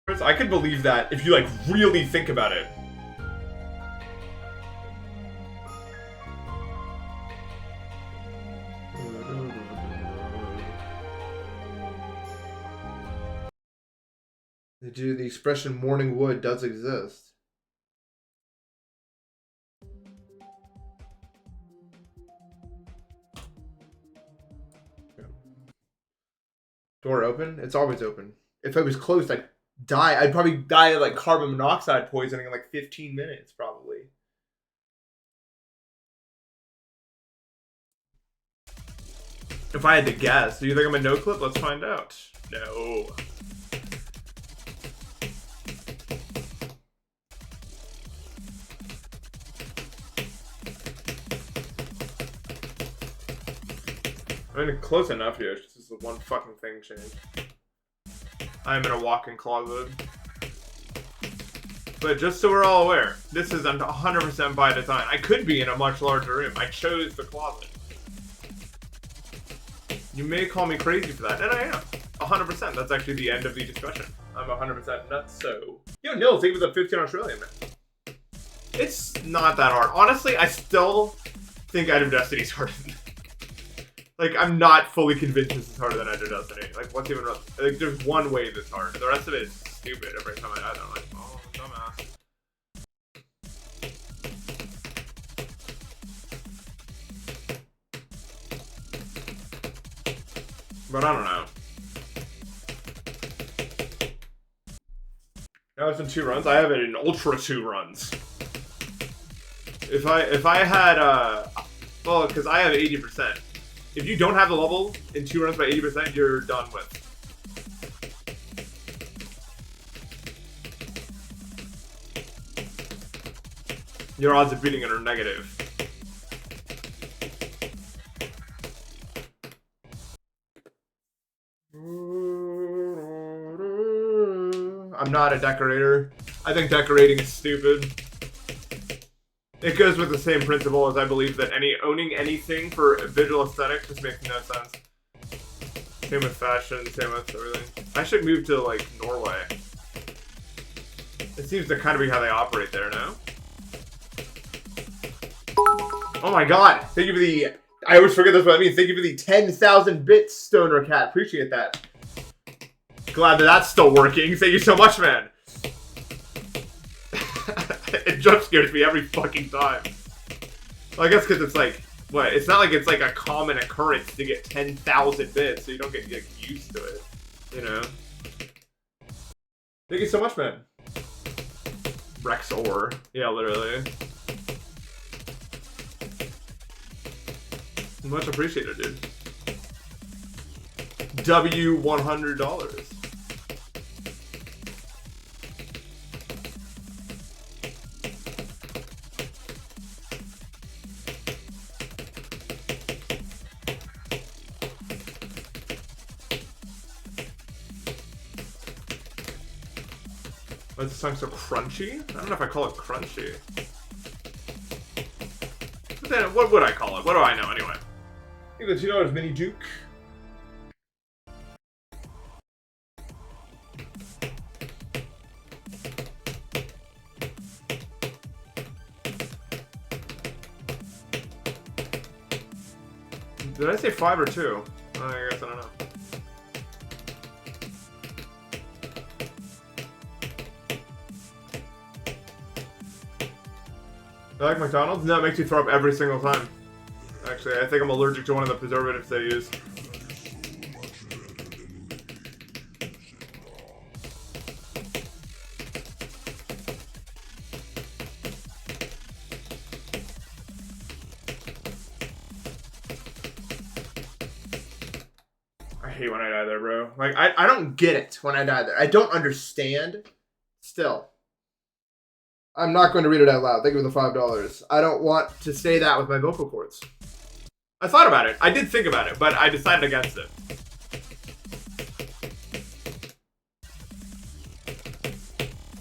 I could believe that if you like really think about it. Dude, the expression morning wood does exist. Door open? It's always open. If it was closed, I'd die. I'd probably die of like carbon monoxide poisoning in like 15 minutes, probably. If I had to guess, do you think I'm a no clip? Let's find out. No. I mean, close enough here. It's just one fucking thing changed. I'm in a walk-in closet. But just so we're all aware, this is 100% by design. I could be in a much larger room. I chose the closet. You may call me crazy for that, and I am. 100%. That's actually the end of the discussion. I'm 100% nuts, so... Yo, Nils, thank you for the 15 Australian, man. It's not that hard. Honestly, I still think Edge of Destiny's harder than... Like, I'm not fully convinced this is harder than Edge of Destiny. Like, what's even... Like, there's one way that's hard. The rest of it is stupid every time I die. I'm like, oh, dumbass. But I don't know. Now it's in 2 runs. I have it in Ultra 2 runs. If I had well, because I have 80%. If you don't have the level in 2 runs by 80%, you're done with. Your odds of beating it are negative. I'm not a decorator. I think decorating is stupid. It goes with the same principle as I believe that owning anything for visual aesthetics just makes no sense. Same with fashion, same with everything. I should move to, like, Norway. It seems to kind of be how they operate there, no? Oh my god! Thank you for the... I always forget that's what I mean. Thank you for the 10,000 bits, Stoner Cat. Appreciate that. Glad that that's still working. Thank you so much, man. It jump scares me every fucking time. Well, I guess because it's like, what? It's not like it's like a common occurrence to get 10,000 bits, so you don't get used to it. You know? Thank you so much, man. Rex Ore. Yeah, literally. Much appreciated, dude. $100. Why is this song so crunchy? I don't know if I call it crunchy. But then, what would I call it? What do I know anyway? I think the $2 mini Duke. Did I say 5 or 2? I guess I don't know. I like McDonald's? No, it makes you throw up every single time. Actually, I think I'm allergic to one of the preservatives they use. I hate when I die there, bro. Like, I don't get it when I die there. I don't understand. Still. I'm not going to read it out loud. Thank you for the $5. I don't want to say that with my vocal cords. I thought about it. I did think about it, but I decided against it.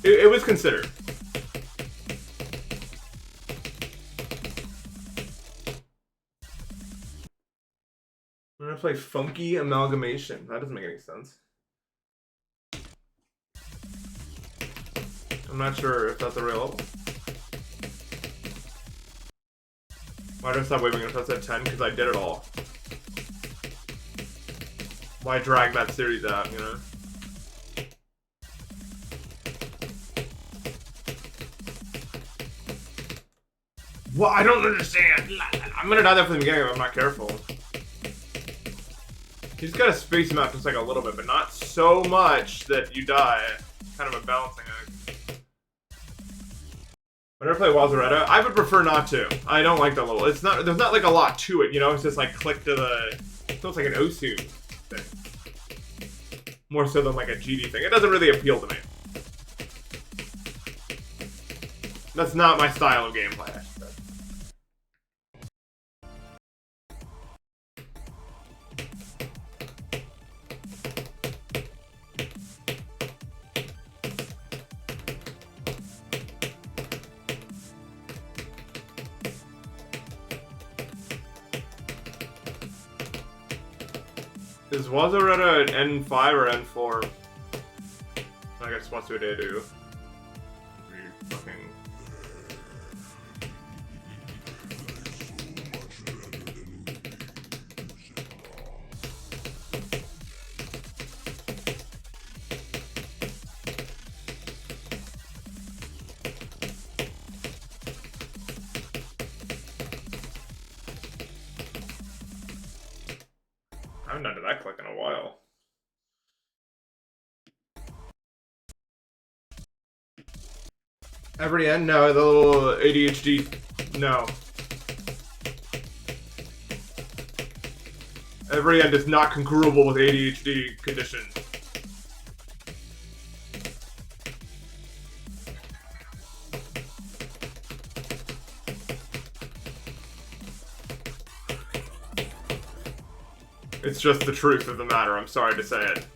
It was considered. I'm going to play Funky Amalgamation. That doesn't make any sense. I'm not sure if that's a real level. Why did I stop waving if that's at 10? Because I did it all. Why drag that series out, you know? Well, I don't understand. I'm gonna die there from the beginning if I'm not careful. You just gotta space them out just like a little bit, but not so much that you die. Kind of a balancing act. Whenever I play Wazaretta, I would prefer not to. I don't like that level. It's not. There's not like a lot to it, you know. It's just like click to the. It's almost like an Osu thing. More so than like a GD thing. It doesn't really appeal to me. That's not my style of gameplay. Is Wazaretta an N5 or N4? I guess what's what they do? Fucking. I haven't done that click in a while. Every end? No, the little ADHD. No. Every end is not congruable with ADHD condition. It's just the truth of the matter, I'm sorry to say it.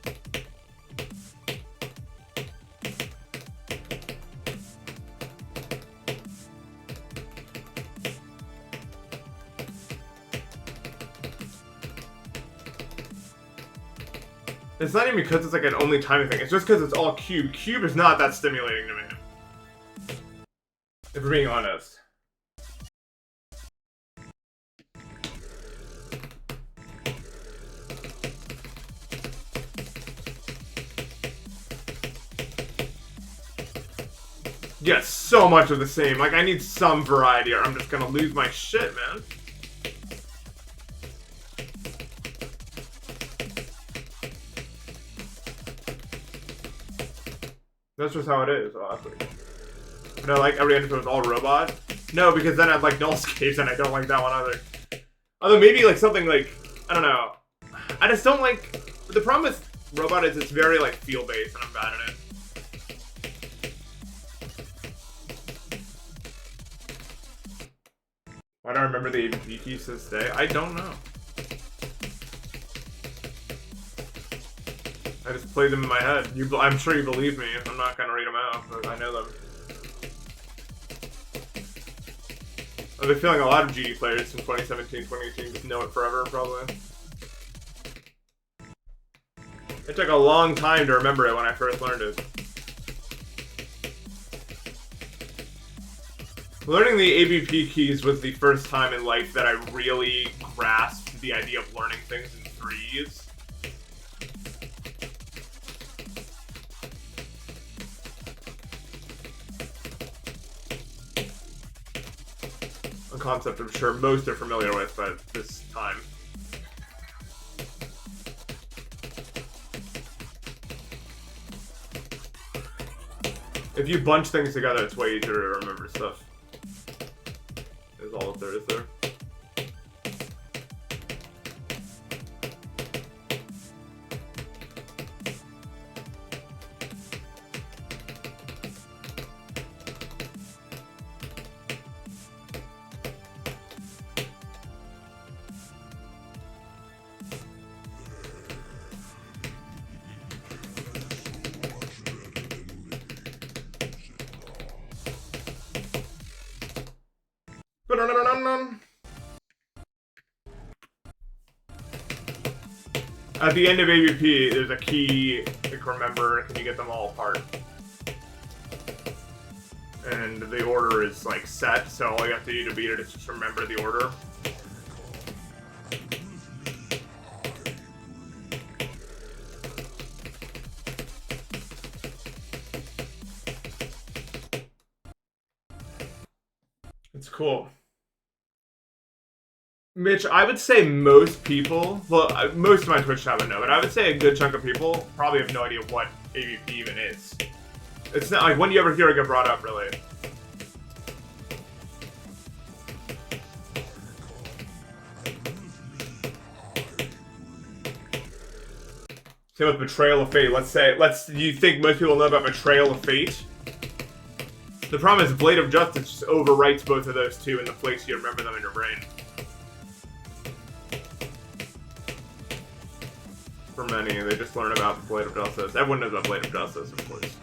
It's not even because it's like an only timing thing, it's just because it's all cube. Cube is not that stimulating to me. If we're being honest. Yeah, so much of the same. Like, I need some variety or I'm just gonna lose my shit, man. That's just how it is, honestly. But I like every end if it was all robot. No, because then I'd like nullscapes and I don't like that one either. Although maybe like something like, I don't know. I just don't like, the problem with robot is it's very like feel-based and I'm bad at it. Why do I remember the AVP keys to this day? I don't know. I just play them in my head. I'm sure you believe me. I'm not gonna read them out, but I know them. I've been feeling a lot of GD players in 2017, 2018 just know it forever, probably. It took a long time to remember it when I first learned it. Learning the ABP keys was the first time in life that I really grasped the idea of learning things in threes. A concept I'm sure most are familiar with by this time. If you bunch things together, it's way easier to remember stuff. Is all there is there. At the end of AVP, there's a key to remember. Can you get them all apart? and the order is like set, so all you have to do to beat it is just remember the order. It's cool. Mitch, I would say most people, well, most of my Twitch chat would know, but I would say a good chunk of people probably have no idea what AVP even is. It's not like, when do you ever hear it get brought up, really? Same with Betrayal of Fate. Do you think most people know about Betrayal of Fate? The problem is Blade of Justice just overwrites both of those two in the place you remember them in your brain. For many, they just learn about the Blade of Justice. Everyone knows about Blade of Justice, of course.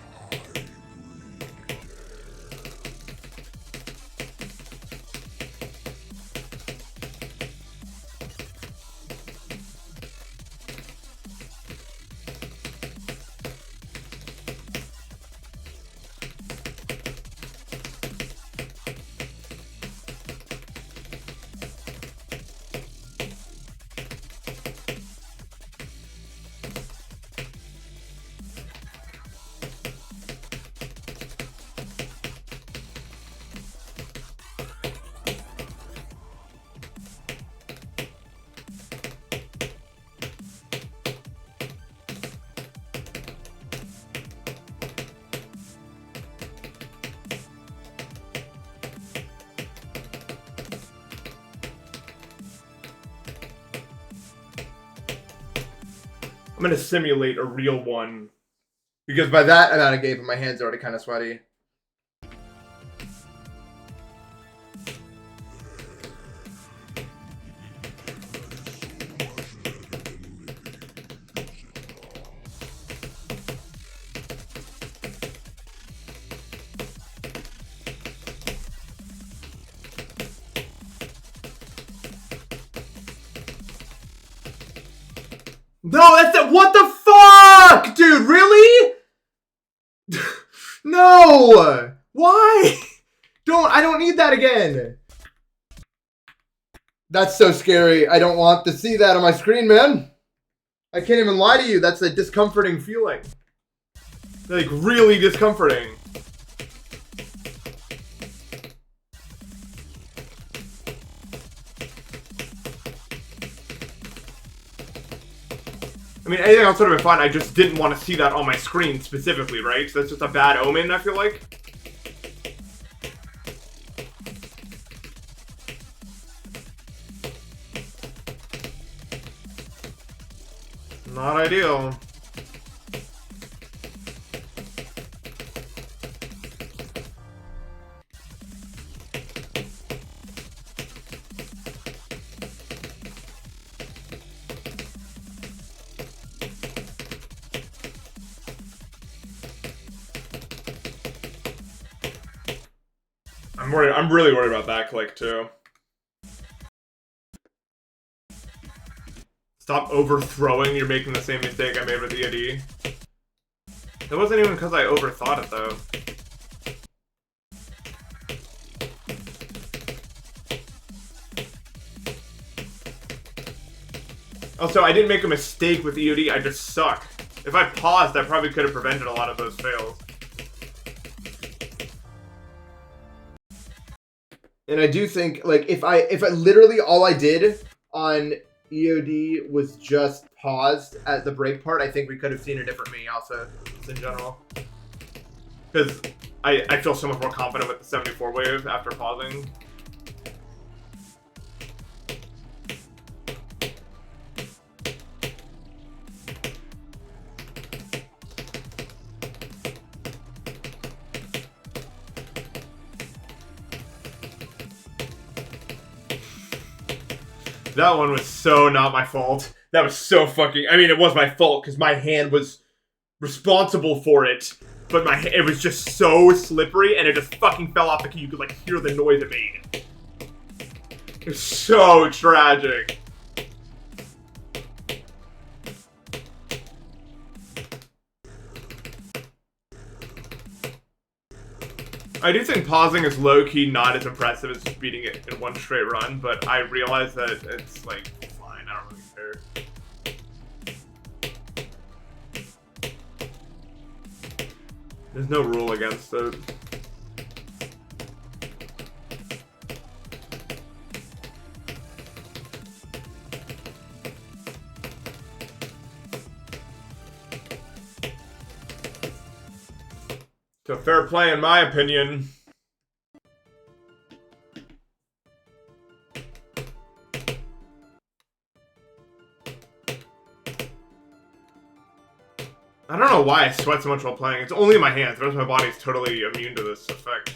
I'm gonna simulate a real one. Because by that amount of game, my hands are already kind of sweaty. No, that's the— what the fuck? Dude, really? No! Why? I don't need that again. That's so scary. I don't want to see that on my screen, man. I can't even lie to you. That's a discomforting feeling. Like, really discomforting. I mean, anything else would have been fine. I just didn't want to see that on my screen specifically, right? So that's just a bad omen, I feel like. Not ideal. I'm really worried about that click too. Stop overthrowing. You're making the same mistake I made with EOD. It wasn't even because I overthought it though. Also, I didn't make a mistake with EOD. I just suck. If I paused, I probably could have prevented a lot of those fails. And I do think, like, if I literally all I did on EOD was just paused at the break part, I think we could have seen a different me also, just in general. Because I feel so much more confident with the 74 wave after pausing. That one was so not my fault. That was so fucking... I mean, it was my fault because my hand was responsible for it. But it was just so slippery and it just fucking fell off the key. You could, like, hear the noise it made. It was so tragic. I do think pausing is low-key not as impressive as just beating it in one straight run, but I realize that it's, like, fine. I don't really care. There's no rule against it. So fair play in my opinion. I don't know why I sweat so much while playing. It's only my hands. The rest of my body is totally immune to this effect.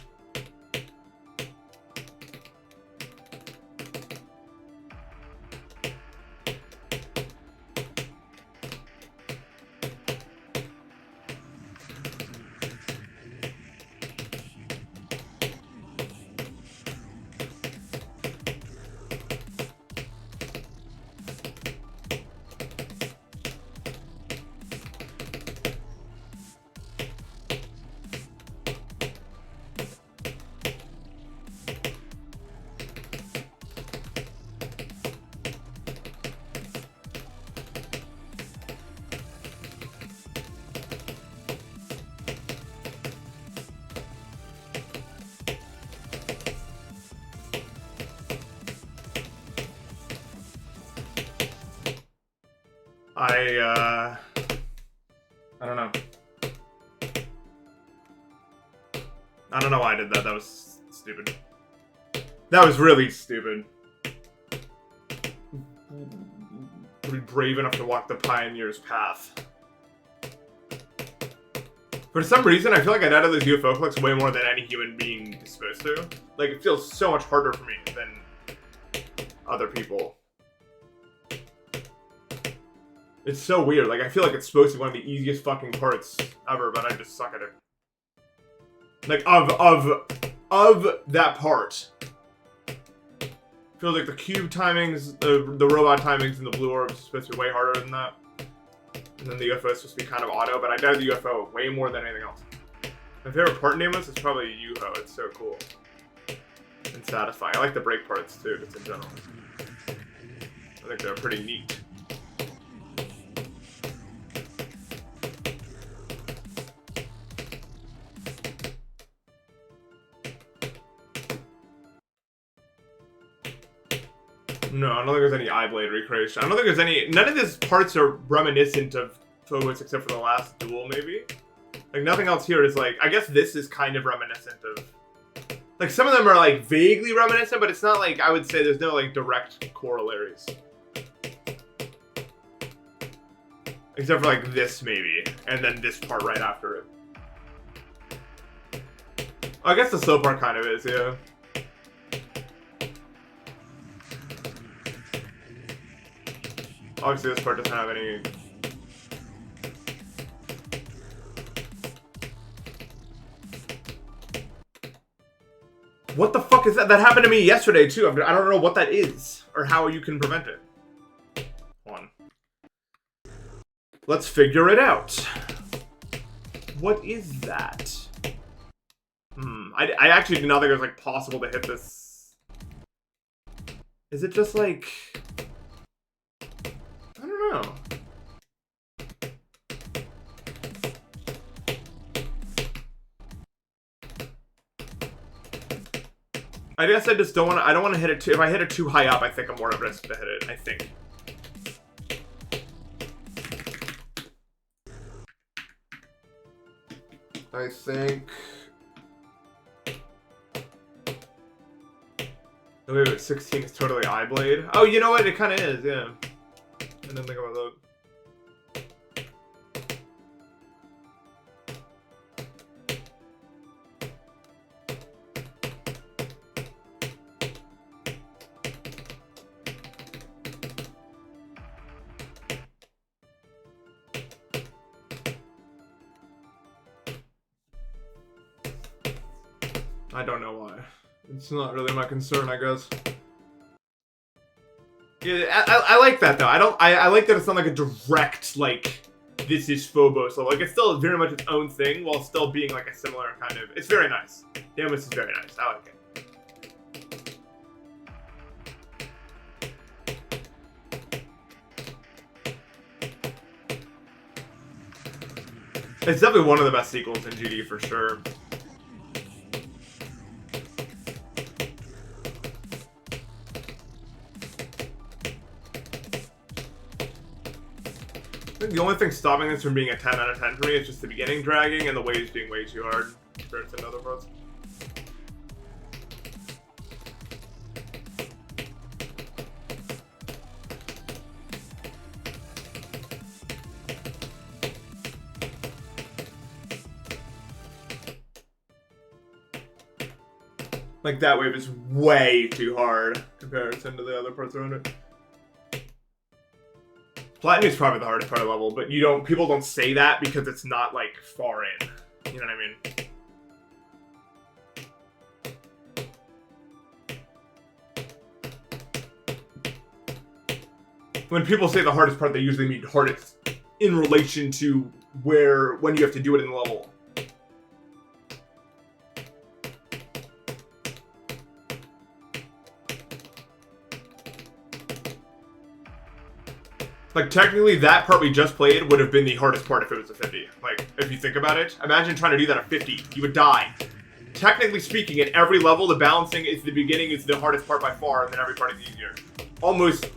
I don't know. I don't know why I did that. That was stupid. That was really stupid. To be brave enough to walk the pioneer's path. For some reason, I feel like I died of those UFO clicks way more than any human being is supposed to. Like, it feels so much harder for me than other people. It's so weird. Like, I feel like it's supposed to be one of the easiest fucking parts ever, but I just suck at it. Like, of that part. Feels like the cube timings, the robot timings, and the blue orbs is supposed to be way harder than that. And then the UFO is supposed to be kind of auto, but I died the UFO way more than anything else. My favorite part in Deimos is probably UFO. It's so cool. And satisfying. I like the break parts too, just in general. I think they're pretty neat. No, I don't think there's any eye blade recreation. I don't think there's any. None of these parts are reminiscent of Phobos except for the last duel, maybe. Like, nothing else here is like. I guess this is kind of reminiscent of. Like, some of them are like vaguely reminiscent, but it's not like. I would say there's no like direct corollaries. Except for like this, maybe. And then this part right after it. I guess the slow part kind of is, yeah. Obviously, this part doesn't have any. What the fuck is that? That happened to me yesterday, too. I don't know what that is, or how you can prevent it. Hold on. Let's figure it out. What is that? I actually do not think it was, like, possible to hit this. Is it just, like... I don't know. I guess I just don't want to. I don't want to hit it too. If I hit it too high up, I think I'm more at risk to hit it. I think. Oh, wait, 16 is totally eye blade. Oh, you know what? It kind of is, yeah. I didn't think about that. I don't know why. It's not really my concern, I guess. Yeah, I like that though. I like that it's not like a direct, like, this is Phobos level. Like, it's still very much its own thing while still being like a similar kind of. It's very nice. Deimos is very nice. I like it. It's definitely one of the best sequels in GD for sure. I think the only thing stopping this from being a 10 out of 10 for me is just the beginning dragging and the waves being way too hard compared to other parts. Like, that wave is way too hard compared to the other parts around it. Platinum is probably the hardest part of the level, but people don't say that because it's not, like, far in. You know what I mean? When people say the hardest part, they usually mean hardest in relation to when you have to do it in the level. Like, technically, that part we just played would have been the hardest part if it was a 50. Like, if you think about it. Imagine trying to do that at 50. You would die. Technically speaking, at every level, the balancing is the beginning is the hardest part by far, and then every part is easier. Almost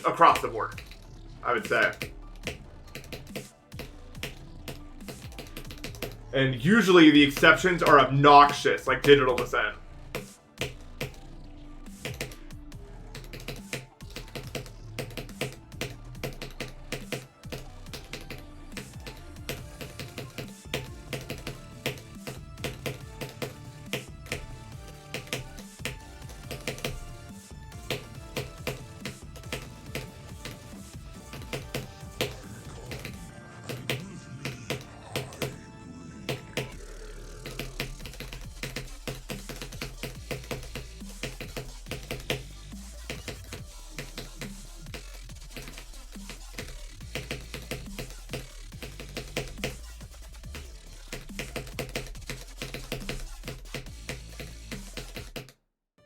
across the board, I would say. And usually, the exceptions are obnoxious, like Digital Descent.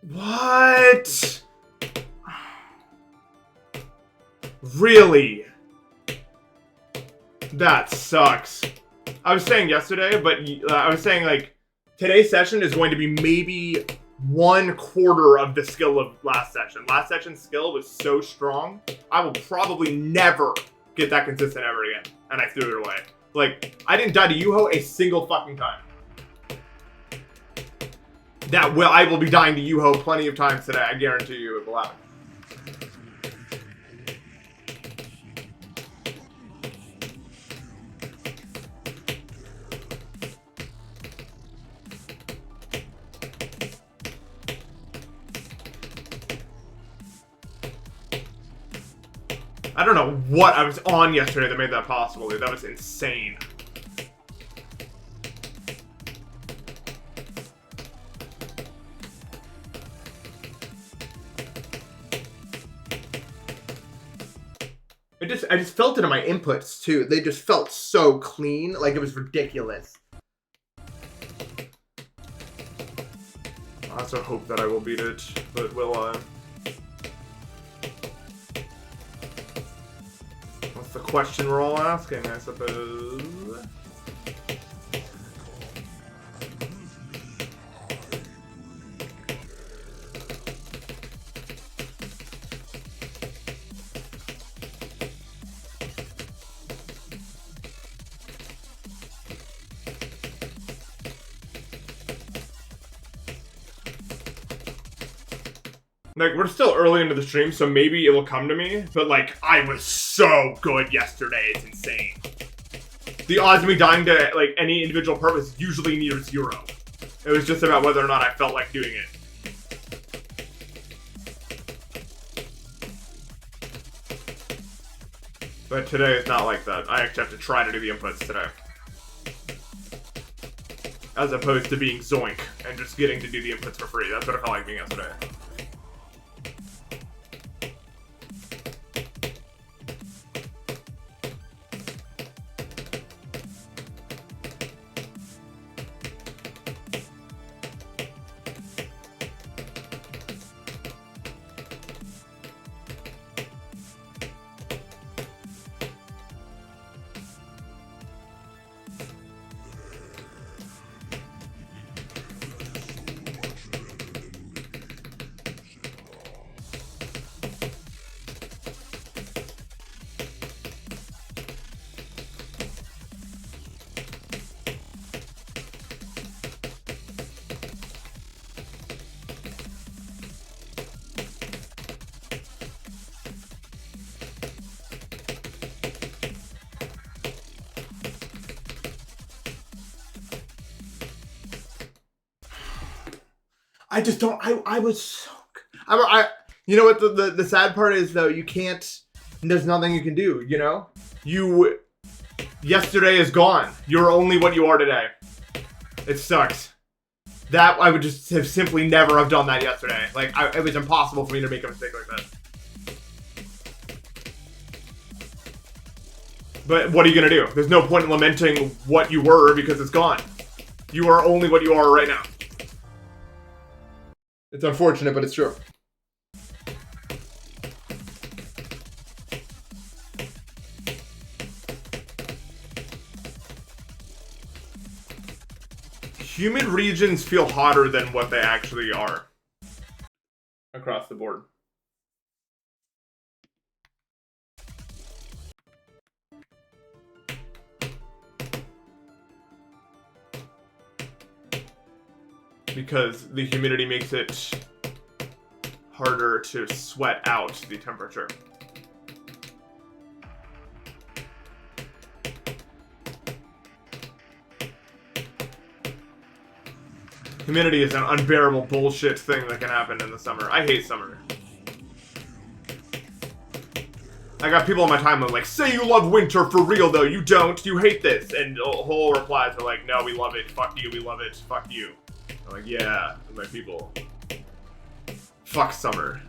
What? Really? That sucks. I was saying yesterday, but I was saying, like, today's session is going to be maybe 1/4 of the skill of last session. Last session's skill was so strong, I will probably never get that consistent ever again. And I threw it away. Like, I didn't die to Yuho a single fucking time. I will be dying to Yuho plenty of times today. I guarantee you it will happen. I don't know what I was on yesterday that made that possible, dude. That was insane. I just felt it in my inputs too. They just felt so clean, like it was ridiculous. I also hope that I will beat it, but will I? That's the question we're all asking, I suppose. Like, we're still early into the stream, so maybe it will come to me, but, like, I was so good yesterday, it's insane. The odds of me dying to, like, any individual part was usually near 0. It was just about whether or not I felt like doing it. But today is not like that. I actually have to try to do the inputs today. As opposed to being zoink and just getting to do the inputs for free. That's what it felt like being yesterday. I just don't. I was so. You know what the sad part is though? You can't. There's nothing you can do. You know. Yesterday is gone. You're only what you are today. It sucks. That I would just have simply never have done that yesterday. Like it was impossible for me to make a mistake like that. But what are you gonna do? There's no point in lamenting what you were because it's gone. You are only what you are right now. It's unfortunate, but it's true. Humid regions feel hotter than what they actually are. Across the board. Because the humidity makes it harder to sweat out the temperature. Humidity is an unbearable bullshit thing that can happen in the summer. I hate summer. I got people on my timeline like, say you love winter for real though, you don't, you hate this. And the whole replies are like, no, we love it, fuck you, we love it, fuck you. I'm like, yeah, my people. Fuck summer.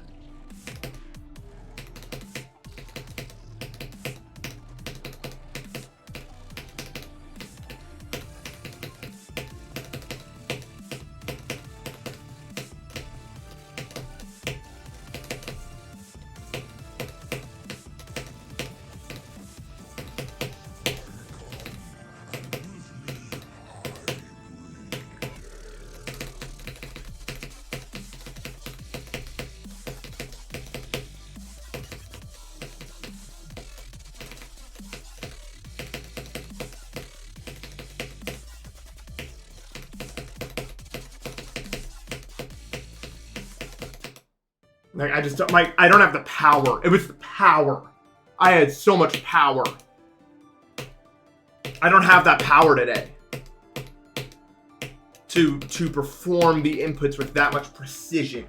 Like, I just don't, like, I don't have the power. It was the power. I had so much power. I don't have that power today. To perform the inputs with that much precision.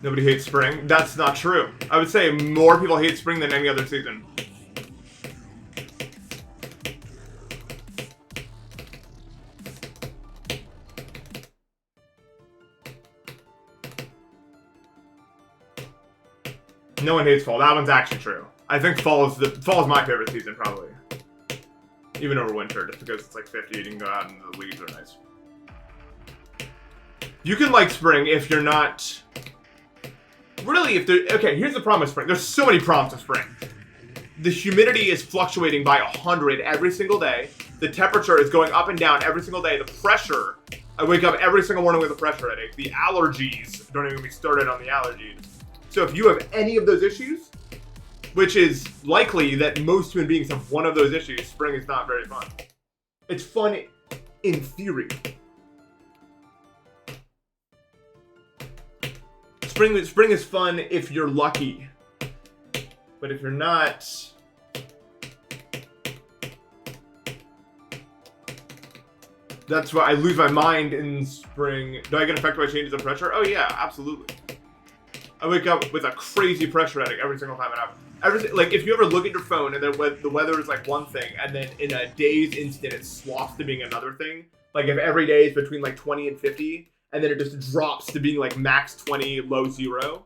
Nobody hates spring. That's not true. I would say more people hate spring than any other season. No one hates fall. That one's actually true. I think fall is my favorite season, probably. Even over winter, just because it's like 50, you can go out and the leaves are nice. You can like spring if you're not... Really, if there... Okay, here's the problem with spring. There's so many problems with spring. The humidity is fluctuating by 100 every single day. The temperature is going up and down every single day. The pressure... I wake up every single morning with a pressure headache. The allergies... Don't even get me started on the allergies. So if you have any of those issues, which is likely that most human beings have one of those issues, spring is not very fun. It's fun in theory. Spring is fun if you're lucky. But if you're not... That's why I lose my mind in spring. Do I get affected by changes in pressure? Oh yeah, absolutely. I wake up with a crazy pressure headache every single time it happens. Like, if you ever look at your phone and the weather is like one thing, and then in a day's instant it swaps to being another thing. Like, if every day is between like 20 and 50, and then it just drops to being like max 20, low 0.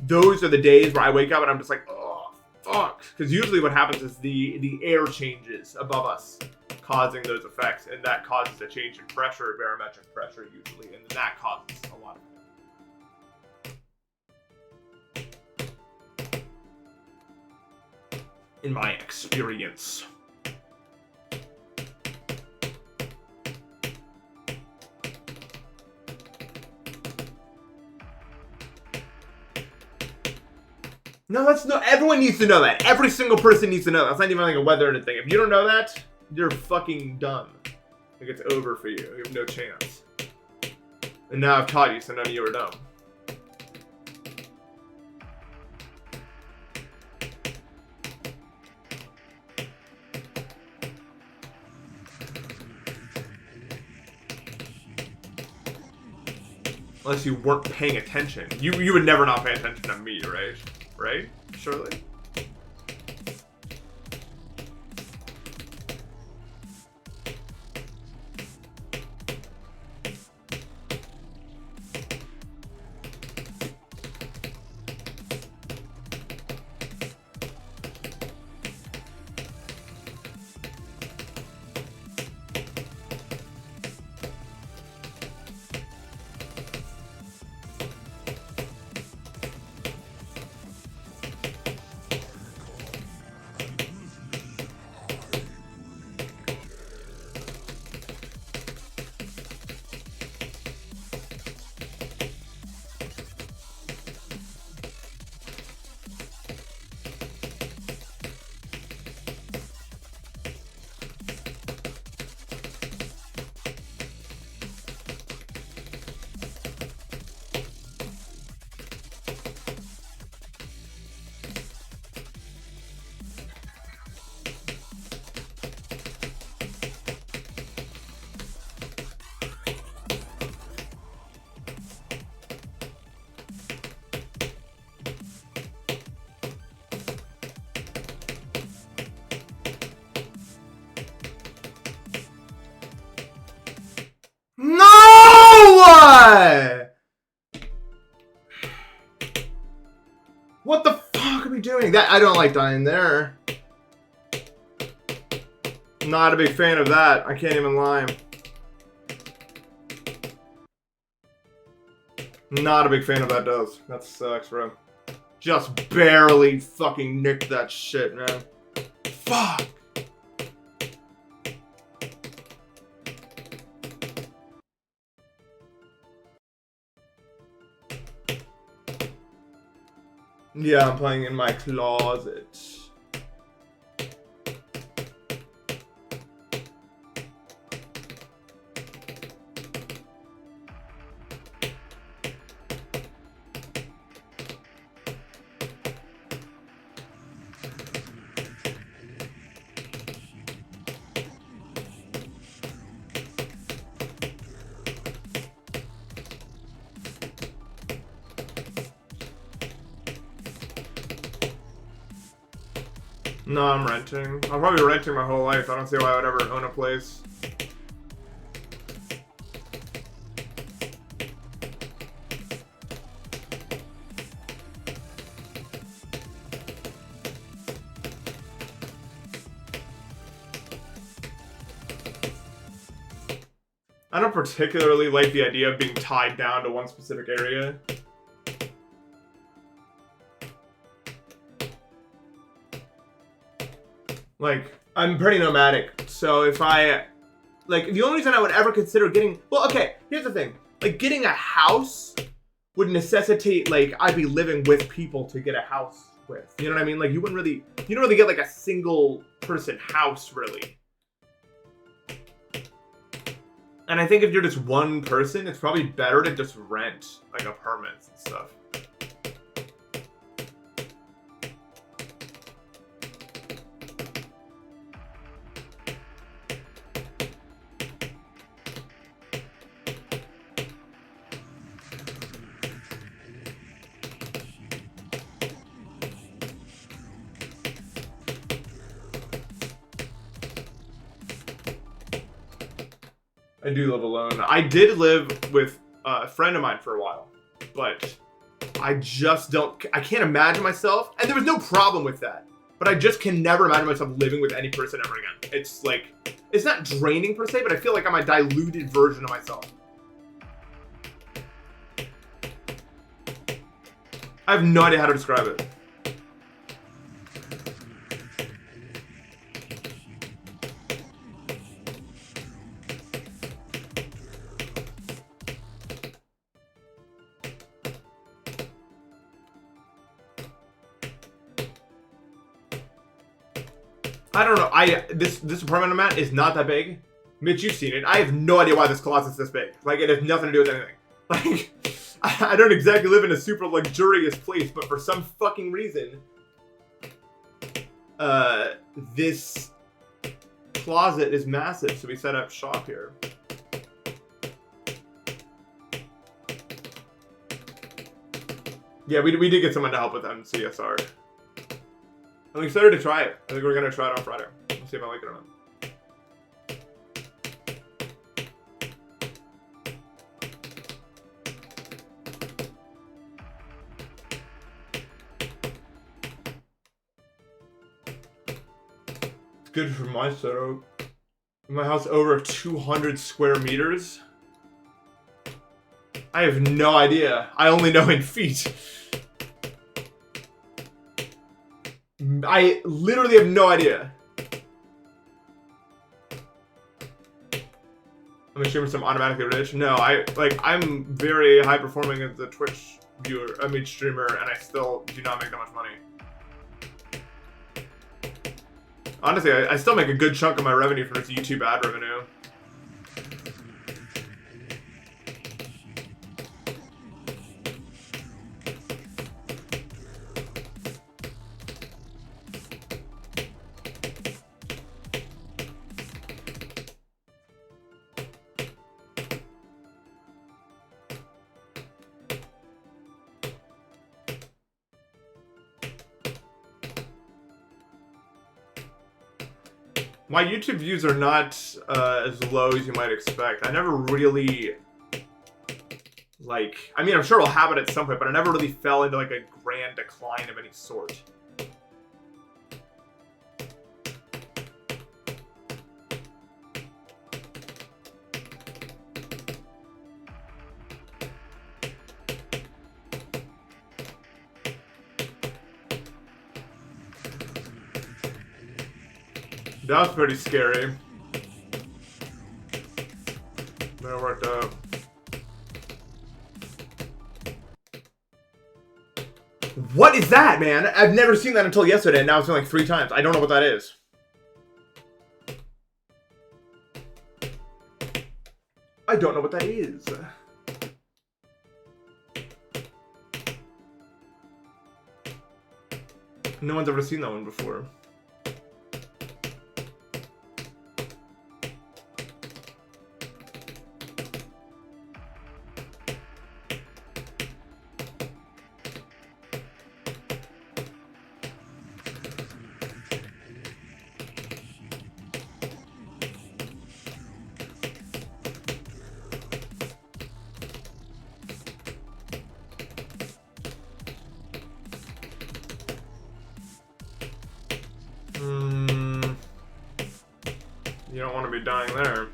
Those are the days where I wake up and I'm just like, oh, fuck. Because usually what happens is the air changes above us, causing those effects, and that causes a change in pressure, barometric pressure usually, and that causes a lot of it. In my experience. No, that's no. Everyone needs to know that. Every single person needs to know that. That's not even like a weather or anything. If you don't know that, you're fucking dumb. Like, it's over for you. You have no chance. And now I've taught you, so none of you are dumb. Unless you weren't paying attention. You would never not pay attention to me, right? Right? Surely? No! What the fuck are we doing? That I don't like dying there. Not a big fan of that. I can't even lie. Not a big fan of that does. That sucks, bro. Just barely fucking nicked that shit, man. Fuck! Yeah, I'm playing in my closet. No, I'm renting. I'm probably renting my whole life. I don't see why I would ever own a place. I don't particularly like the idea of being tied down to one specific area. Like, I'm pretty nomadic, so if I, like, the only reason I would ever consider getting, well, okay, here's the thing. Like, getting a house would necessitate, like, I'd be living with people to get a house with. You know what I mean? Like, you don't really get, like, a single person house, really. And I think if you're just one person, it's probably better to just rent, like, apartments and stuff. I do live alone. I did live with a friend of mine for a while, but I just don't, I can't imagine myself, and there was no problem with that, but I just can never imagine myself living with any person ever again. It's like, it's not draining per se, but I feel like I'm a diluted version of myself. I have no idea how to describe it. I don't know. This apartment I'm at is not that big. Mitch, you've seen it. I have no idea why this closet's this big. Like, it has nothing to do with anything. Like, I don't exactly live in a super luxurious place, but for some fucking reason, this closet is massive, so we set up shop here. Yeah, we did get someone to help with MCSR. I'm excited to try it. I think we're gonna try it on Friday. We'll see if I like it or not. It's good for my setup. My house over 200 square meters. I have no idea. I only know in feet. I literally have no idea. I'm gonna stream some automatically rich. No, I'm very high performing as a Twitch viewer, streamer, and I still do not make that much money. Honestly, I still make a good chunk of my revenue from this YouTube ad revenue. My YouTube views are not as low as you might expect. I never really, I'm sure it'll happen at some point, but I never really fell into, like, a grand decline of any sort. That was pretty scary. But it worked out. What is that, man? I've never seen that until yesterday, and now it's been like 3 times. I don't know what that is. I don't know what that is. No one's ever seen that one before. You don't want to be dying there.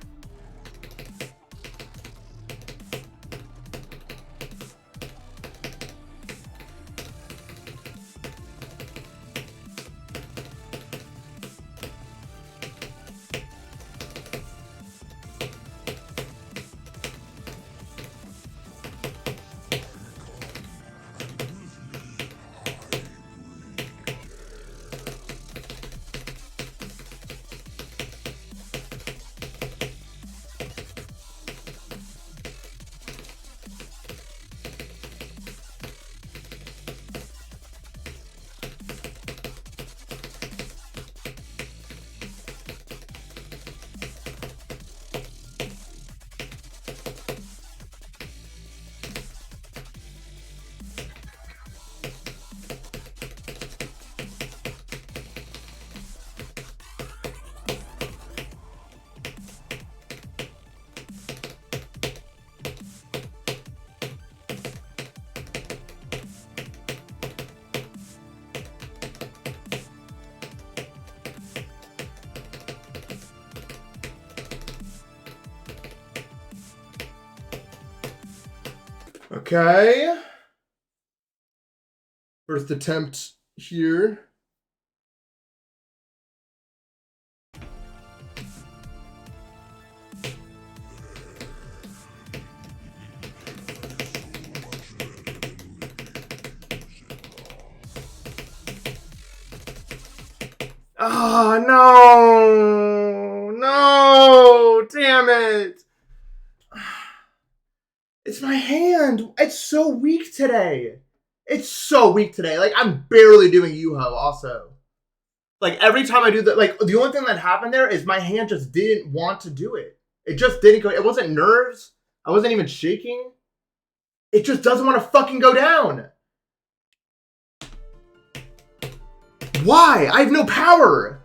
Okay. First attempt here. Ah, no! No! Damn it! It's my hand. It's so weak today. It's so weak today. Like, I'm barely doing Yuho also. Like, every time I do that, like, the only thing that happened there is my hand just didn't want to do it. It just didn't go. It wasn't nerves. I wasn't even shaking. It just doesn't want to fucking go down. Why? I have no power!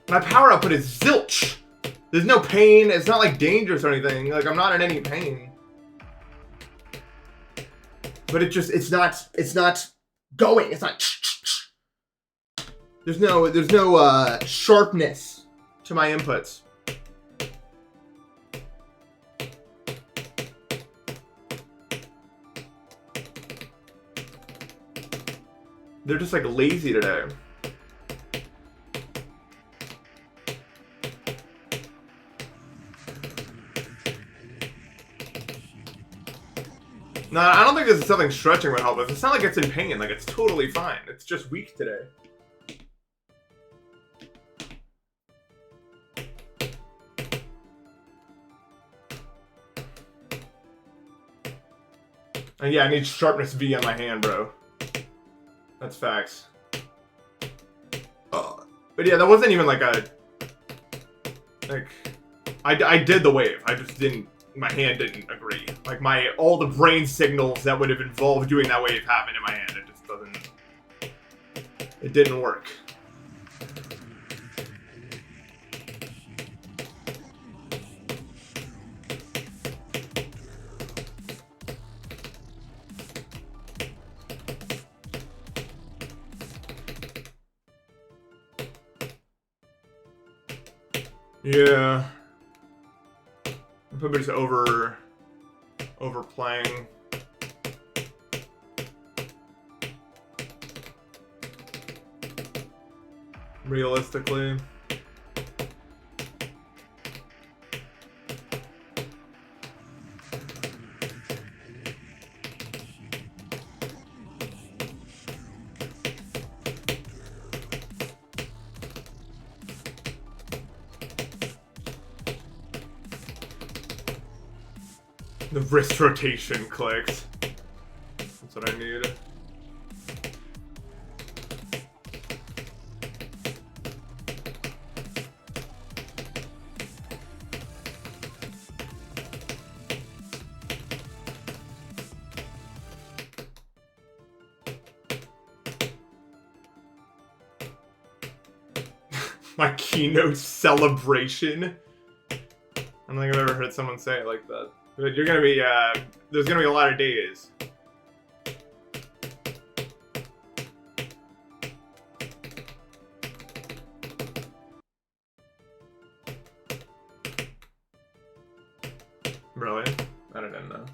My power output is zilch! There's no pain, it's not like dangerous or anything, like I'm not in any pain. But it's not going, it's not There's no sharpness to my inputs. They're just like lazy today. No, I don't think this is something stretching would help with. It's not like it's in pain, like it's totally fine. It's just weak today. And yeah, I need sharpness V on my hand, bro. That's facts. But yeah, that wasn't even like a... Like... I did the wave. I just didn't... My hand didn't agree. Like all the brain signals that would have involved doing that wave happened in my hand. It just doesn't... It didn't work. Yeah. I'm probably just overplaying. Realistically. The wrist rotation clicks. That's what I need. My keynote celebration. I don't think I've ever heard someone say it like that. But you're gonna be, there's gonna be a lot of days. Really? I didn't know.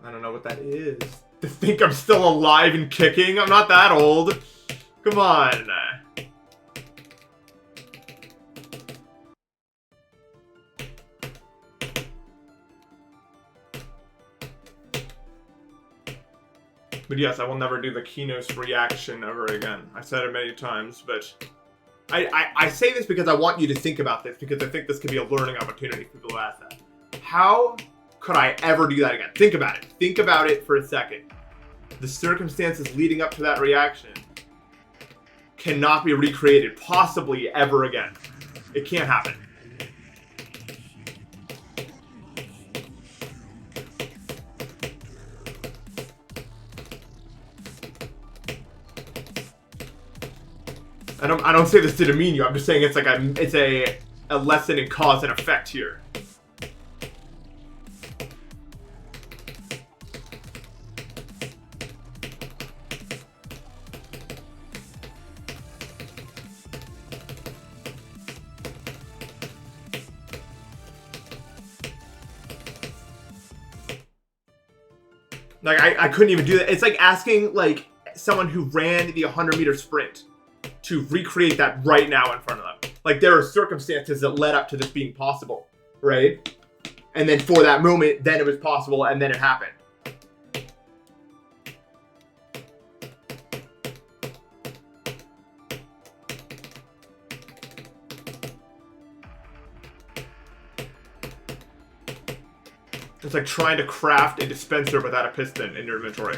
I don't know what that is. To think I'm still alive and kicking? I'm not that old. Come on. But yes, I will never do the Keynote reaction ever again. I said it many times, but I say this because I want you to think about this, because I think this could be a learning opportunity for people who ask that. How could I ever do that again? Think about it. Think about it for a second. The circumstances leading up to that reaction cannot be recreated, possibly ever again. It can't happen. I don't say this to demean you. I'm just saying it's like a lesson in cause and effect here. Like, I couldn't even do that. It's like asking, like, someone who ran the 100-meter sprint to recreate that right now in front of them. Like, there are circumstances that led up to this being possible, right? And then for that moment, then it was possible, and then it happened. It's like trying to craft a dispenser without a piston in your inventory.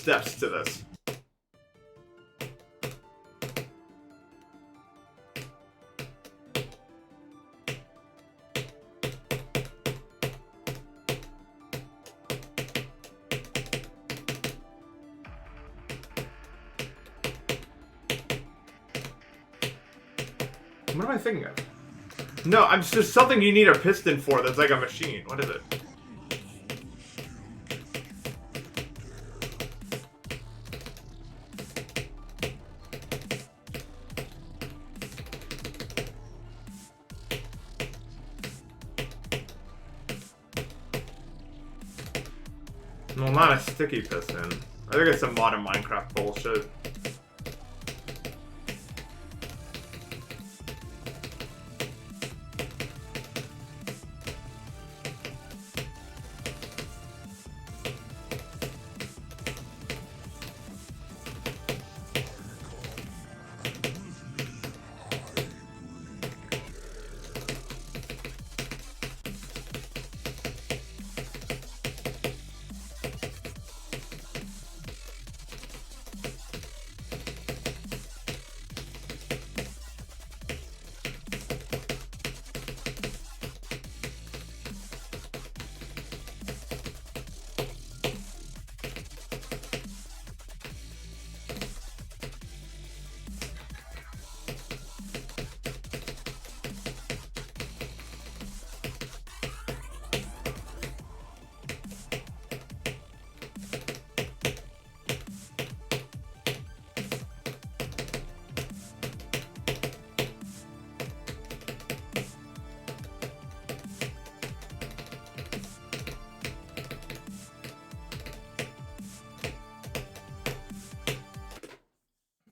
steps to this. What am I thinking of? No, I'm just something you need a piston for that's like a machine. What is it? Well, not a sticky piston. I think it's some modern Minecraft bullshit.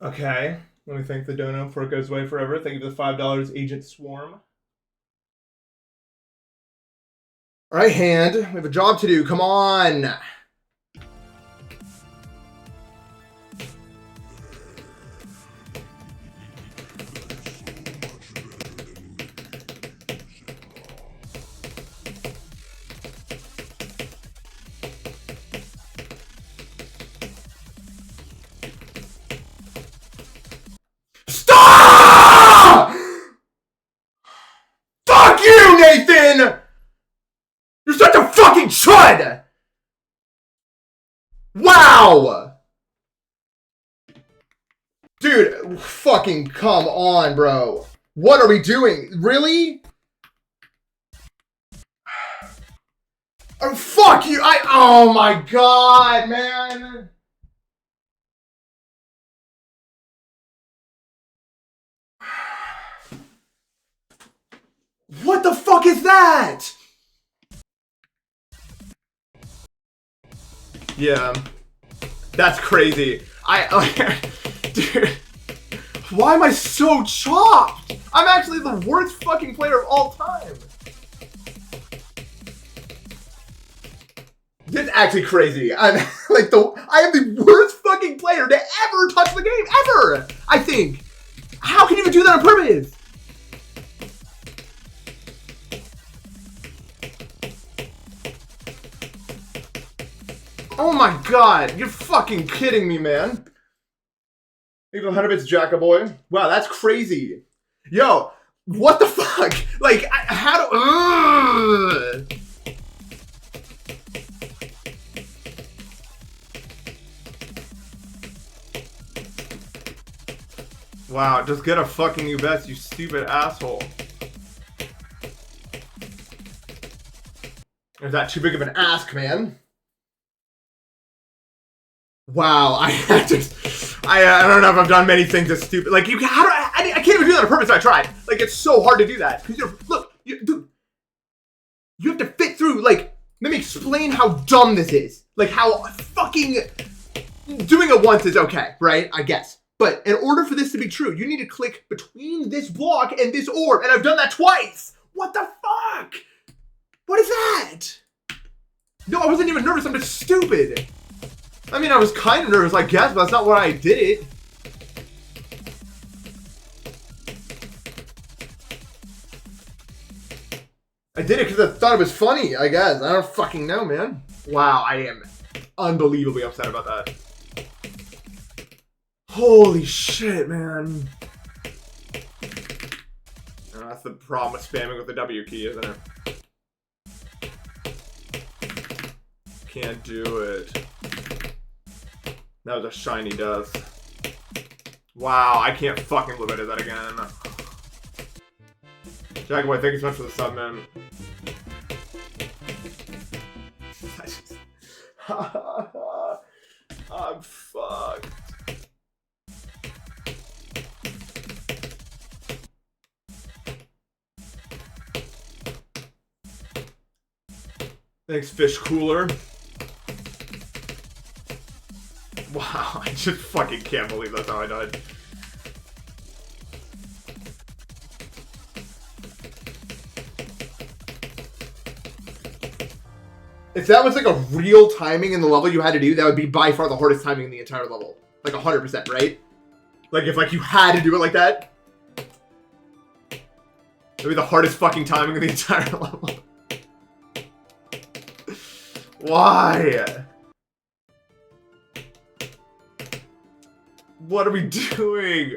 Okay, let me thank the dono before it goes away forever. Thank you for the $5, Agent Swarm. All right, Hand, we have a job to do. Come on. Stop! Fuck you, Nathan! You're such a fucking chud! Wow! Dude, fucking come on, bro. What are we doing? Really? Oh, fuck you! Oh my god, man! What the fuck is that? Yeah, that's crazy. Dude, why am I so chopped? I'm actually the worst fucking player of all time. It's actually crazy. I'm like I am the worst fucking player to ever touch the game, ever. I think. How can you even do that on purpose? Oh my god, you're fucking kidding me, man. Even 100 bits Jackaboy. Wow, that's crazy. Yo, what the fuck? Like, how do... Wow, just get a fucking new vest, you stupid asshole. Is that too big of an ask, man? Wow, I don't know if I've done many things as stupid. Like, I can't even do that on purpose. I tried. Like, it's so hard to do that. Because dude, you have to fit through. Like, let me explain how dumb this is. Like, how fucking doing it once is okay, right? I guess. But in order for this to be true, you need to click between this block and this orb, and I've done that twice. What the fuck? What is that? No, I wasn't even nervous. I'm just stupid. I mean, I was kind of nervous, I guess, but that's not why I did it. I did it because I thought it was funny, I guess. I don't fucking know, man. Wow, I am unbelievably upset about that. Holy shit, man. That's the problem with spamming with the W key, isn't it? Can't do it. That was a shiny dust. Wow, I can't fucking live into that again. Jackboy, thank you so much for the sub, man. I'm fucked. Thanks, Fish Cooler. Wow, I just fucking can't believe that's how I died. If that was like a real timing in the level you had to do, that would be by far the hardest timing in the entire level. Like 100%, right? Like if like you had to do it like that, that'd be the hardest fucking timing in the entire level. Why? What are we doing?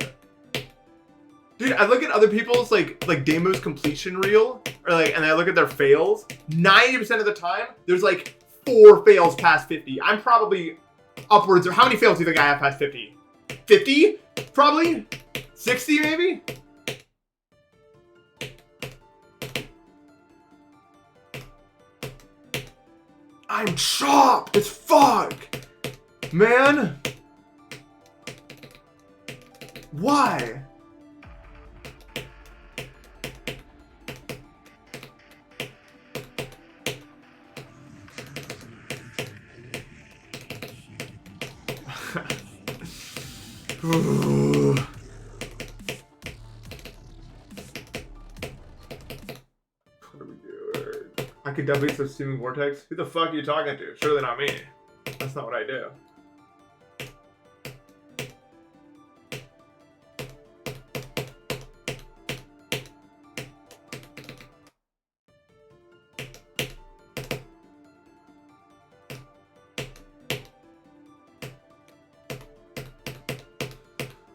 Dude, I look at other people's like Deimos completion reel, or like, and I look at their fails. 90% of the time, there's like 4 fails past 50. I'm probably upwards of, how many fails do you think I have past 50? 50? Probably? 60 maybe? I'm chopped as fuck! Man! Why? What are we doing? I could definitely subsuming vortex. Who the fuck are you talking to? Surely not me. That's not what I do.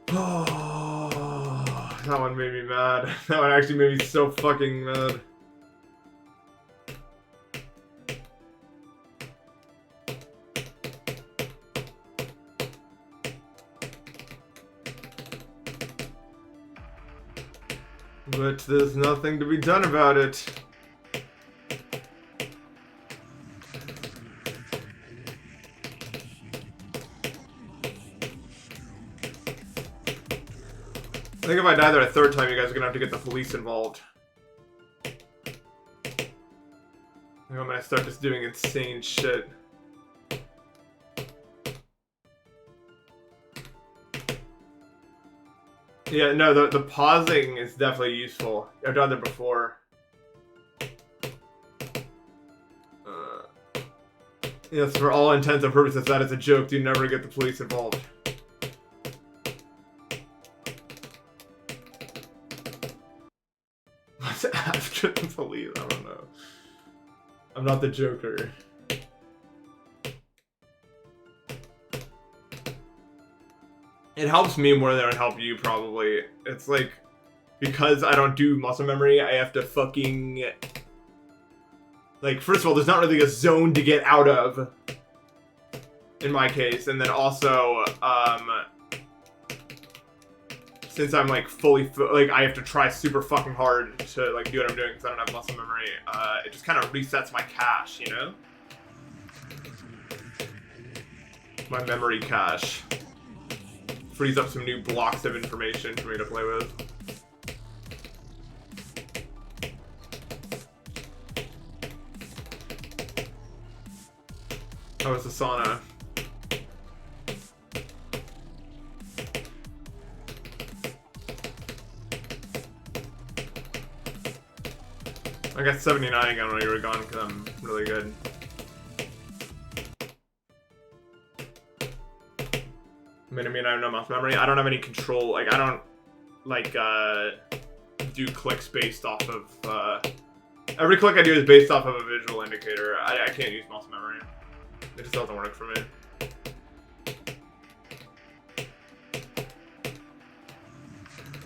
Oh, that one made me mad. That one actually made me so fucking mad. But there's nothing to be done about it. I think if I die there a third time, you guys are gonna have to get the police involved. I think I'm gonna start just doing insane shit. Yeah, no, the pausing is definitely useful. I've done that before. Yes, for all intents and purposes, that is a joke. Do never get the police involved. What's after the police? I don't know. I'm not the Joker. It helps me more than it would help you, probably. It's like, because I don't do muscle memory, I have to fucking... Like, first of all, there's not really a zone to get out of, in my case. And then also, since I'm like fully, like I have to try super fucking hard to like do what I'm doing because I don't have muscle memory, it just kind of resets my cache, you know? My memory cache. Frees up some new blocks of information for me to play with. How was the sauna? I got 79 again when you were gone because I'm really good. I mean, I have no muscle memory. I don't have any control. Like, I don't, like, do clicks based off of, every click I do is based off of a visual indicator. I can't use muscle memory. It just doesn't work for me.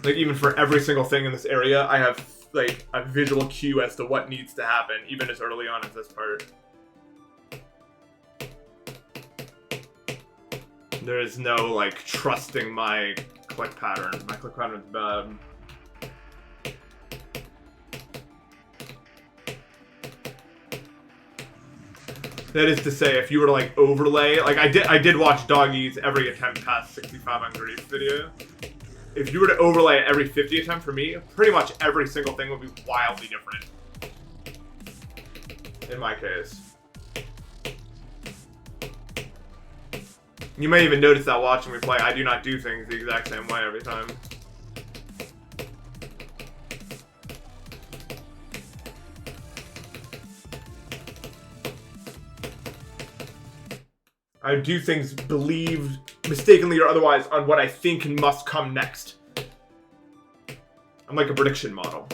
Like, even for every single thing in this area, I have, like, a visual cue as to what needs to happen, even as early on as this part. There is no, like, trusting my click pattern. My click pattern is bad. That is to say, if you were to, like, overlay... Like, I did watch Doggy's every attempt past 65 on grief video. If you were to overlay every 50 attempt for me, pretty much every single thing would be wildly different. In my case. You may even notice that watching me play, I do not do things the exact same way every time. I do things believed, mistakenly or otherwise, on what I think must come next. I'm like a prediction model.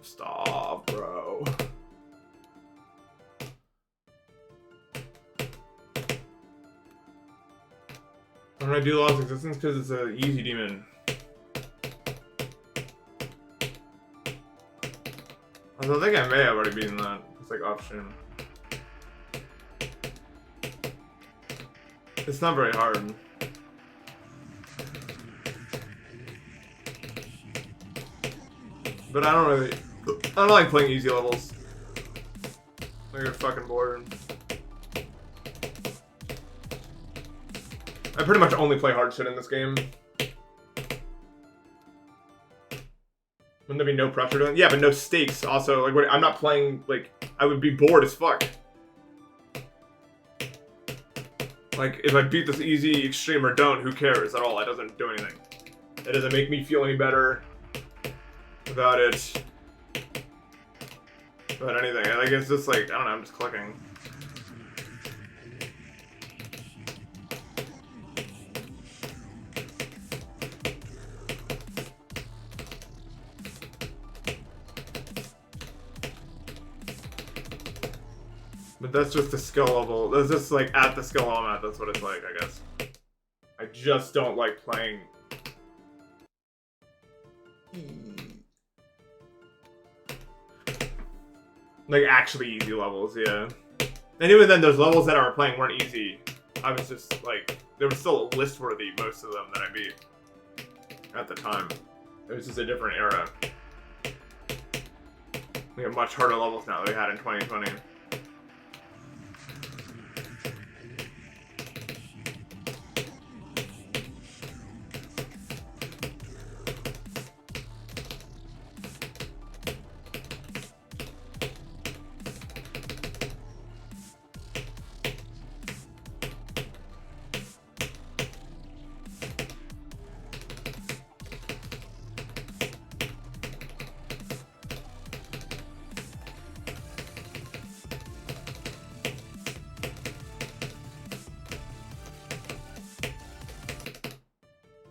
Stop, bro. I'm gonna do Lost Existence because it's an easy demon. I think I may have already beaten that. It's like option. It's not very hard. But I don't like playing easy levels. I get fucking bored. I pretty much only play hard shit in this game. Wouldn't there be no pressure to it? Yeah, but no stakes. Also, like, I'm not playing, like, I would be bored as fuck. Like, if I beat this easy, extreme, or don't, who cares at all? It doesn't do anything. It doesn't make me feel any better about it. About anything. Like, it's just like, I don't know, I'm just clicking. But that's just the skill level. That's just like at the skill level I'm at. That's what it's like, I guess. I just don't like playing. Like actually easy levels, yeah. And even then, those levels that I were playing weren't easy. I was just like, there was still list worthy, most of them that I beat at the time. It was just a different era. We have much harder levels now than we had in 2020.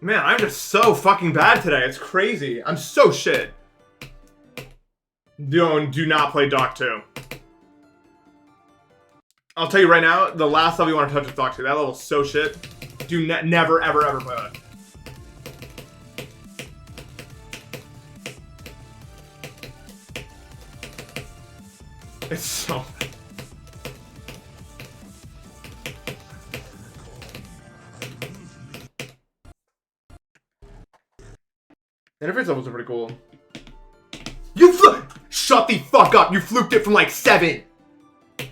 Man, I'm just so fucking bad today. It's crazy. I'm so shit. Do not play Doc 2. I'll tell you right now, the last level you want to touch is Doc 2. That level's so shit. Do never, ever, ever play that. It's so... The interface levels are pretty cool. Shut the fuck up! You fluked it from like 7!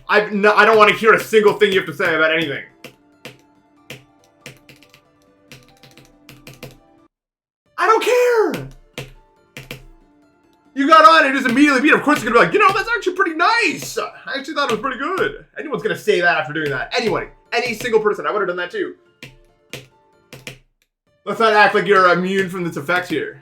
I don't want to hear a single thing you have to say about anything. immediately beat it, of course you're gonna be like, that's actually pretty nice. I actually thought it was pretty good. Anyone's gonna say that after doing that. Anybody. Any single person. I would have done that too. Let's not act like you're immune from this effect here.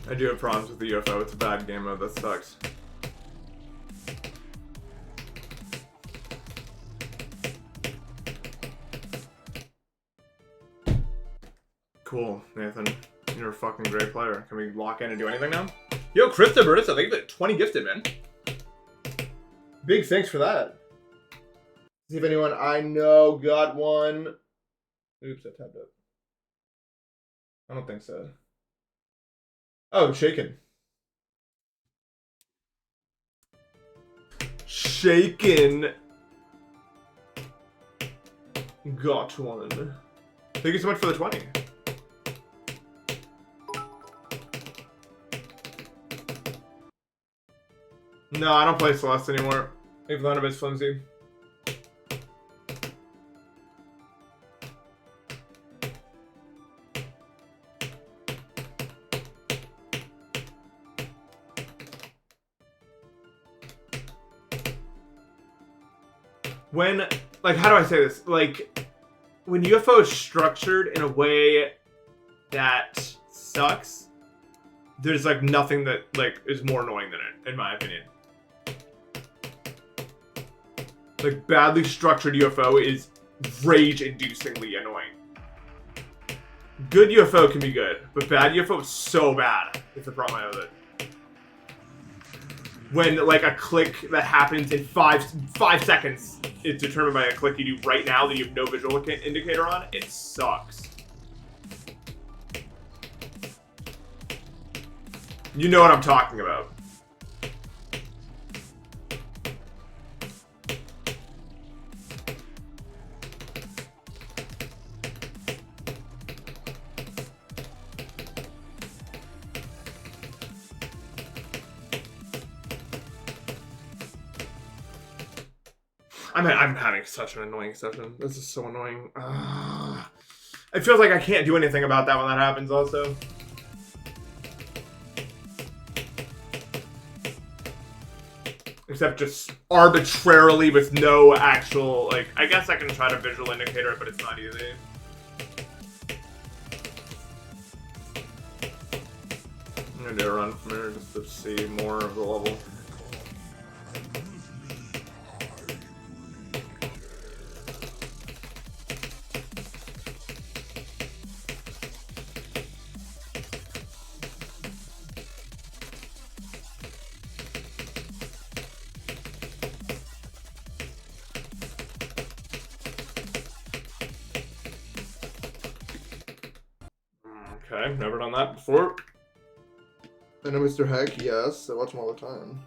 I do have problems with the UFO. It's a bad game mode. That sucks. Cool, Nathan. You're a fucking great player. Can we lock in and do anything now? Yo, Krista Burtis, I think that 20 gifted, man. Big thanks for that. See if anyone I know got one. Oops, I tapped up. I don't think so. Oh, Shaken. Shaken got one. Thank you so much for the 20. No, I don't play Celeste anymore. Maybe the Npesta flimsy. When, like, how do I say this? Like, when UFO is structured in a way that sucks, there's, like, nothing that, like, is more annoying than it, in my opinion. Like, badly structured UFO is rage-inducingly annoying. Good UFO can be good, but bad UFO is so bad. It's the problem I have with it. When, like, a click that happens in five seconds is determined by a click you do right now that you have no visual indicator on, it sucks. You know what I'm talking about. I'm having such an annoying session. This is so annoying. It feels like I can't do anything about that when that happens also. Except just arbitrarily with no actual, like, I guess I can try to visual indicator it, but it's not easy. I'm gonna do a run from here just to see more of the level. Okay, never done that before. I know Mr. Heck, yes. I watch him all the time.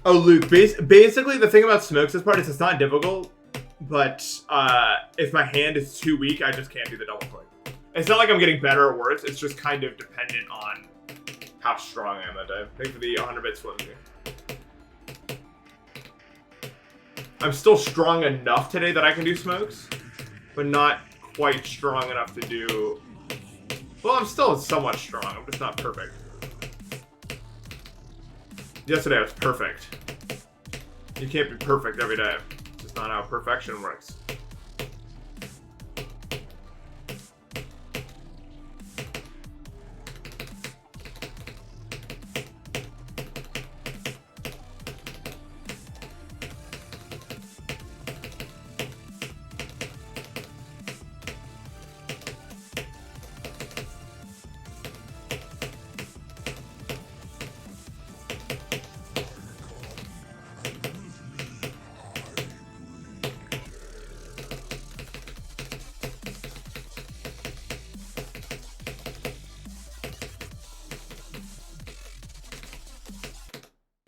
Oh, Luke, basically the thing about smokes this part is it's not difficult, but if my hand is too weak, I just can't do the double click. It's not like I'm getting better or worse, it's just kind of dependent on how strong I am that day. Thanks for the 100 bits flimsy. I'm still strong enough today that I can do smokes, but not quite strong enough to do... Well, I'm still somewhat strong, I'm just not perfect. Yesterday I was perfect. You can't be perfect every day. It's just not how perfection works.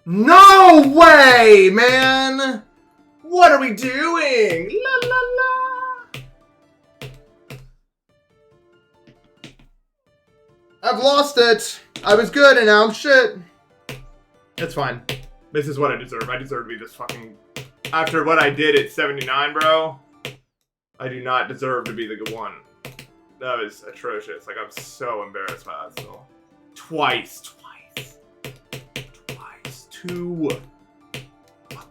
No way, man! What are we doing? La la la! I've lost it. I was good and now I'm shit. It's fine. This is what I deserve. I deserve to be this fucking... After what I did at 79, bro, I do not deserve to be the good one. That was atrocious. Like, I'm so embarrassed by that still. Twice. Two. What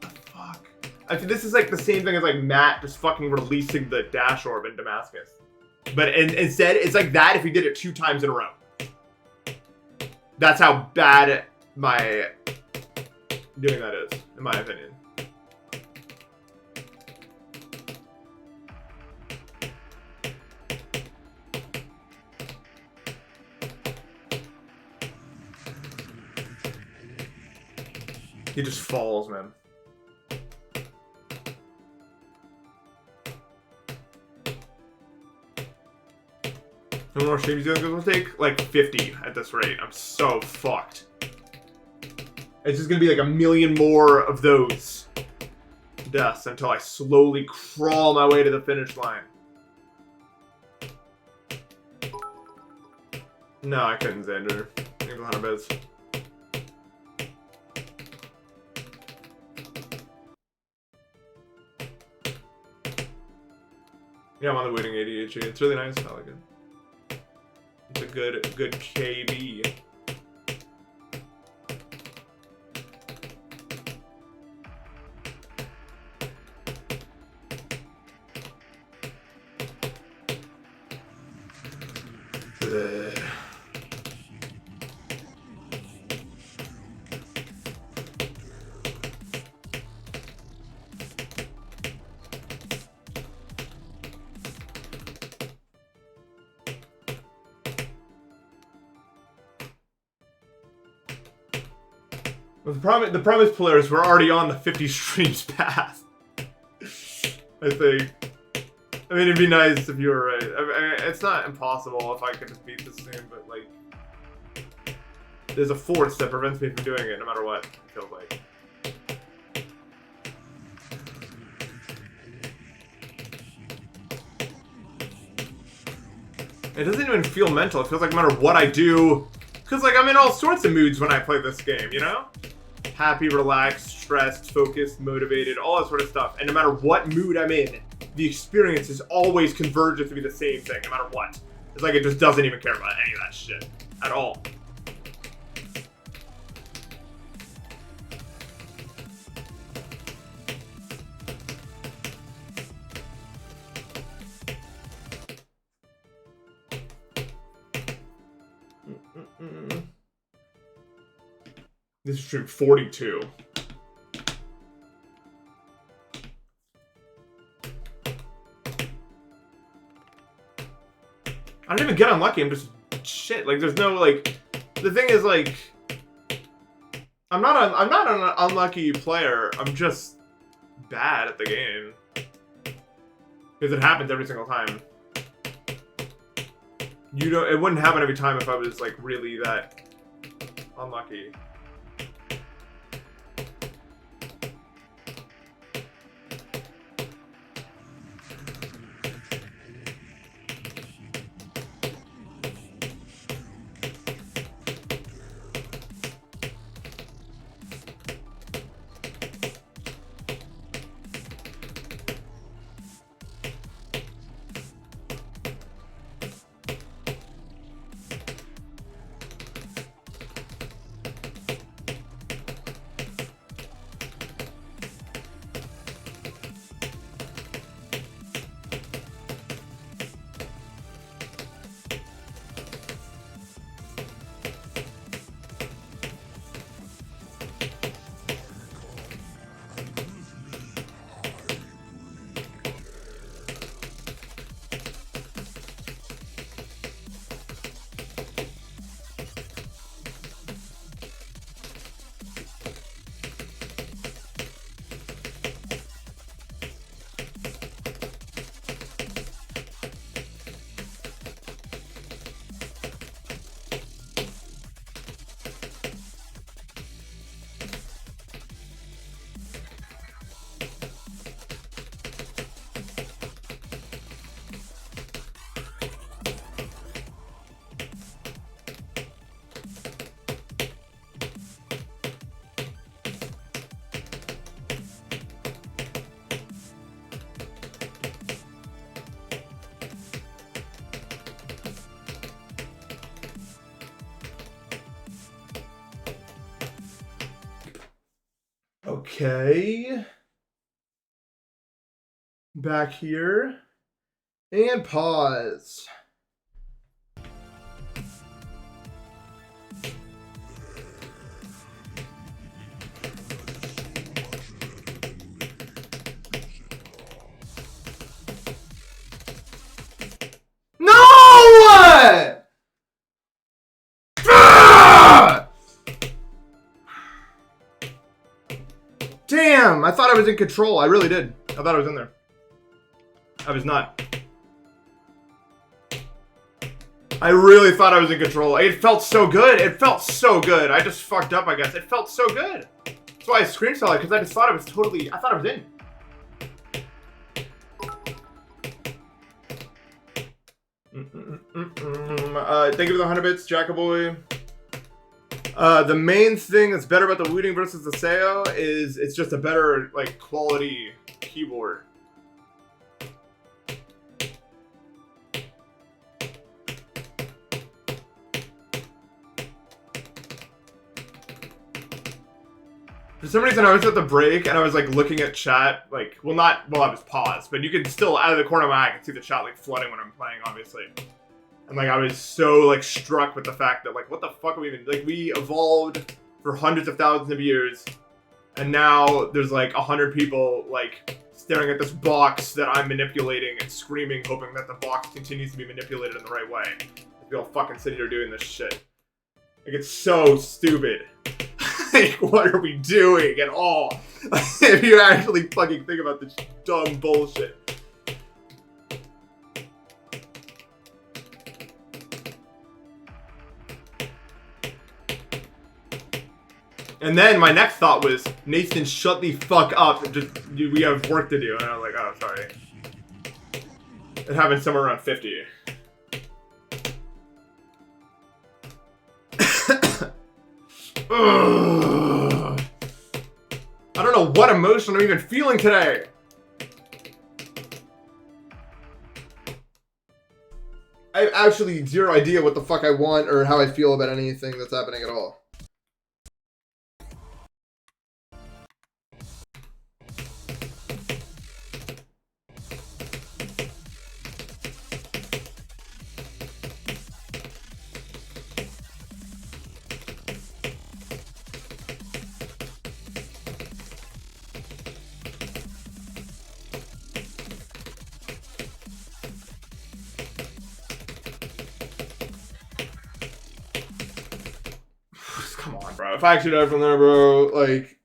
the fuck? I think this is like the same thing as like Matt just fucking releasing the dash orb in Damascus. But instead, it's like that if he did it 2 times in a row. That's how bad my doing that is, in my opinion. He just falls, man. How many more streams do you think this will take? Like 50 at this rate. I'm so fucked. It's just gonna be like a million more of those deaths until I slowly crawl my way to the finish line. No, I couldn't, Xander. Give me 100 bits. Yeah, I'm on the waiting ADHD. It's really nice. I like it. It's a good KB. Ugh. The problem is players we're already on the 50 streams path. I think. I mean, it'd be nice if you were right. I mean, it's not impossible if I could just beat this soon, but like, there's a force that prevents me from doing it no matter what. It feels like. It doesn't even feel mental. It feels like no matter what I do, because like I'm in all sorts of moods when I play this game, you know? Happy, relaxed, stressed, focused, motivated, all that sort of stuff. And no matter what mood I'm in, the experience is always convergent to be the same thing, no matter what. It's like it just doesn't even care about any of that shit at all. This is stream 42. I don't even get unlucky, I'm just shit. Like, there's no, like, the thing is, like, I'm not an unlucky player, I'm just bad at the game. Because it happens every single time. It wouldn't happen every time if I was, like, really that unlucky. Okay. Back here. And pause. No! Ah! Damn, I thought I was in control. I really did. I thought I was in there. I was not. I really thought I was in control. It felt so good. It felt so good. I just fucked up, I guess. It felt so good. That's why I screenshot it, because I just thought I was totally... I thought I was in. Thank you for the 100 bits, Jackaboy. The main thing that's better about the looting versus the Seo is it's just a better, like, quality keyboard. For some reason, I was at the break and I was like looking at chat, like, well, not while I was paused, but you can still, out of the corner of my eye, I can see the chat like flooding when I'm playing, obviously. And like, I was so like struck with the fact that like, what the fuck are we even, like, we evolved for hundreds of thousands of years, and now there's like 100 people like staring at this box that I'm manipulating and screaming, hoping that the box continues to be manipulated in the right way. We all fucking sit here doing this shit. Like, it's so stupid. Like, what are we doing at all? If you actually fucking think about this dumb bullshit. And then my next thought was, Nathan, shut the fuck up. We have work to do. And I was like, oh, sorry. It happened somewhere around 50. Ugh. I don't know what emotion I'm even feeling today. I have actually zero idea what the fuck I want or how I feel about anything that's happening at all. Come on, bro. If I actually died from there, bro, like...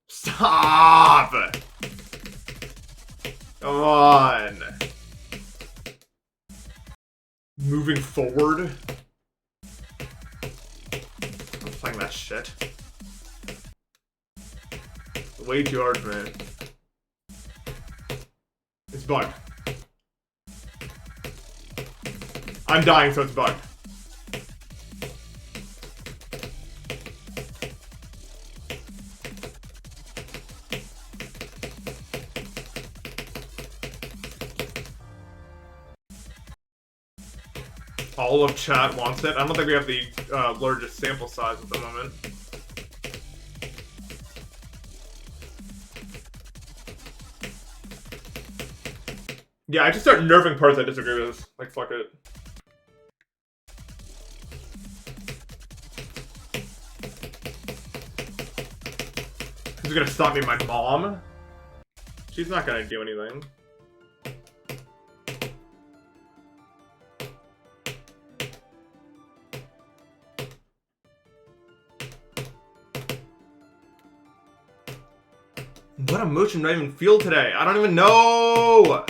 Stop! Come on. Moving forward? I'm playing that shit. Way too hard for me. It's bugged. I'm dying, so it's bugged. All of chat wants it. I don't think we have the largest sample size at the moment. Yeah, I just start nerfing parts I disagree with. Like, fuck it. Who's gonna stop me? My mom? She's not gonna do anything. What emotion do I even feel today? I don't even know!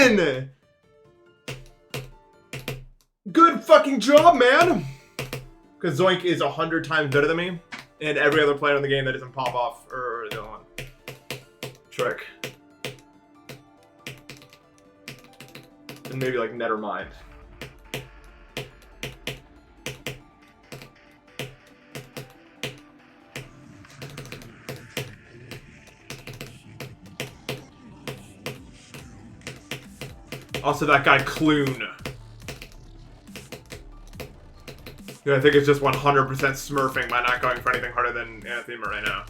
win! Good fucking job, man! Because Zoink is 100 times better than me, and every other player in the game that doesn't pop off, or the other one. Trick. And maybe like Nethermind. Also, that guy Clune. Yeah, I think it's just 100% smurfing by not going for anything harder than Anathema right now.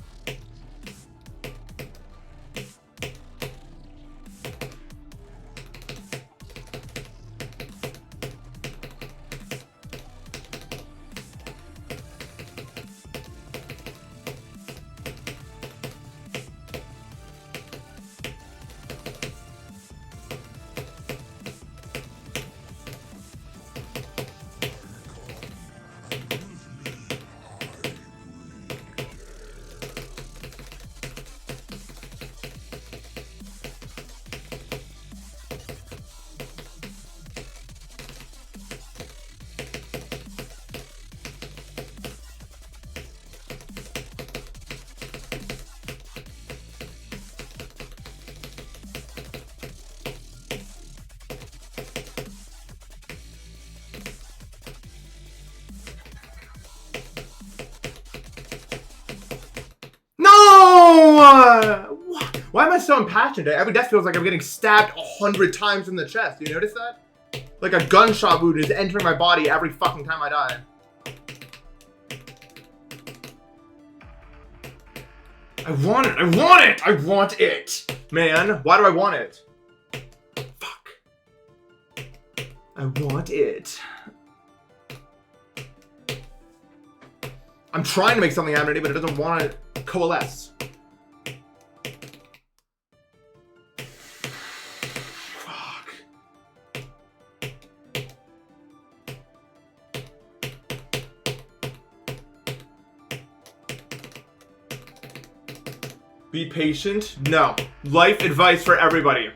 Why am I so impassioned? Every death feels like I'm getting stabbed 100 times in the chest. Do you notice that? Like a gunshot wound is entering my body every fucking time I die. I want it! I want it! I want it! Man, why do I want it? Fuck. I want it. I'm trying to make something happen today, but it doesn't want to coalesce. Be patient? No. Life advice for everybody.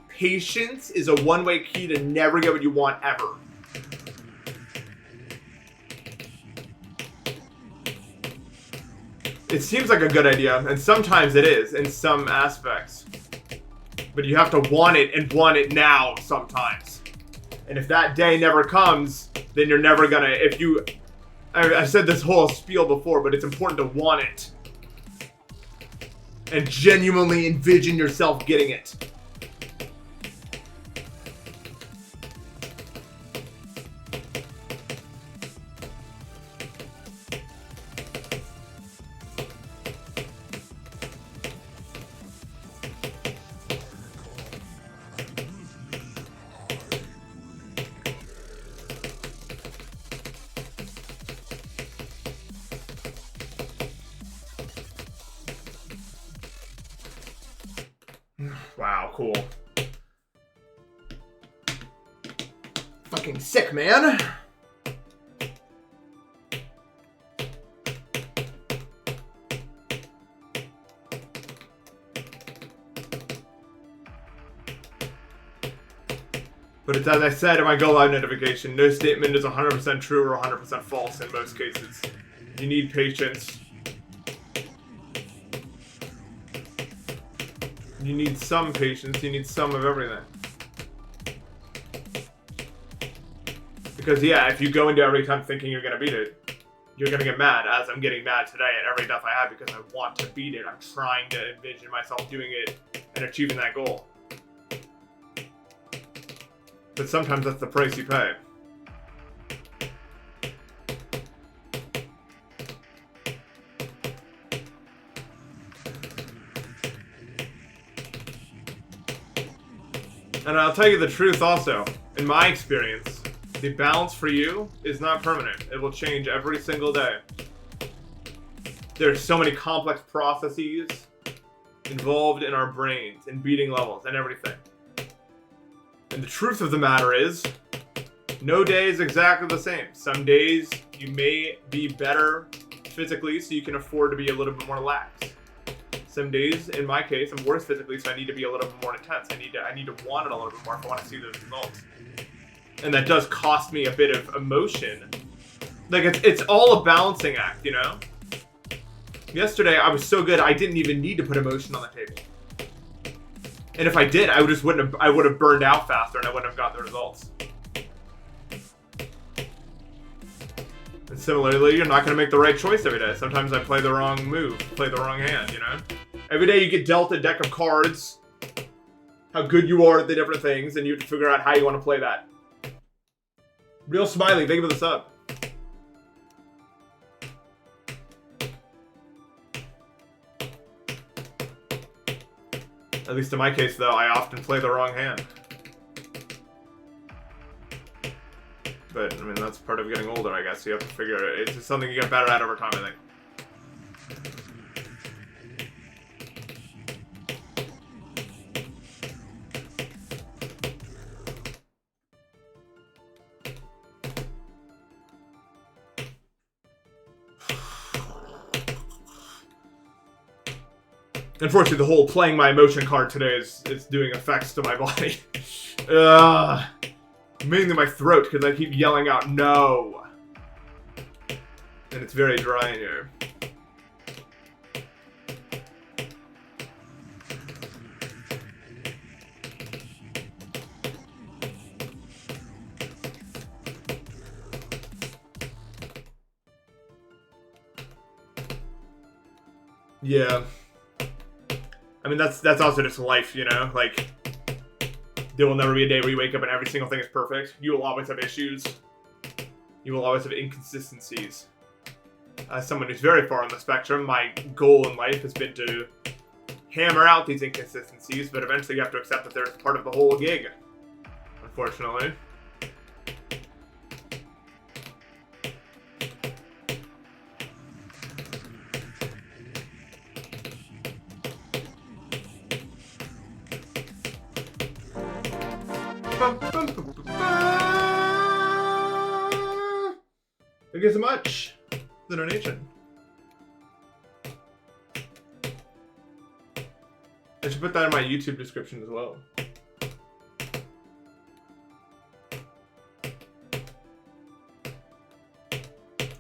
Patience is a one-way key to never get what you want ever. It seems like a good idea, and sometimes it is in some aspects. But you have to want it and want it now sometimes. And if that day never comes, then you're never gonna, I said this whole spiel before, but it's important to want it. And genuinely envision yourself getting it. Wow, cool. Fucking sick, man. But it's as I said in my Go Live notification, no statement is 100% true or 100% false in most cases. You need patience. You need some patience, you need some of everything. Because yeah, if you go into every time thinking you're gonna beat it, you're gonna get mad, as I'm getting mad today at every death I have because I want to beat it. I'm trying to envision myself doing it and achieving that goal. But sometimes that's the price you pay. And I'll tell you the truth also, in my experience, the balance for you is not permanent. It will change every single day. There's so many complex processes involved in our brains, in beating levels, and everything. And the truth of the matter is, no day is exactly the same. Some days you may be better physically, so you can afford to be a little bit more lax. Some days, in my case, I'm worse physically, so I need to be a little bit more intense. I need to want it a little bit more if I want to see those results. And that does cost me a bit of emotion. Like, it's all a balancing act, you know? Yesterday, I was so good, I didn't even need to put emotion on the table. And if I did, I would have burned out faster and I wouldn't have got the results. And similarly, you're not going to make the right choice every day. Sometimes I play the wrong move, play the wrong hand, you know? Every day you get dealt a deck of cards, how good you are at the different things, and you have to figure out how you want to play that. Real Smiley, thank you for the sub. At least in my case, though, I often play the wrong hand. But, I mean, that's part of getting older, I guess. You have to figure it. It's just something you get better at over time, I think. Unfortunately, the whole playing my emotion card today is doing effects to my body. Mainly my throat, because I keep yelling out, no. And it's very dry in here. Yeah. I mean, that's also just life, you know? Like, there will never be a day where you wake up and every single thing is perfect. You will always have issues. You will always have inconsistencies. As someone who's very far on the spectrum, my goal in life has been to hammer out these inconsistencies, but eventually you have to accept that they're part of the whole gig, unfortunately. Thank you so much for the donation. I should put that in my YouTube description as well.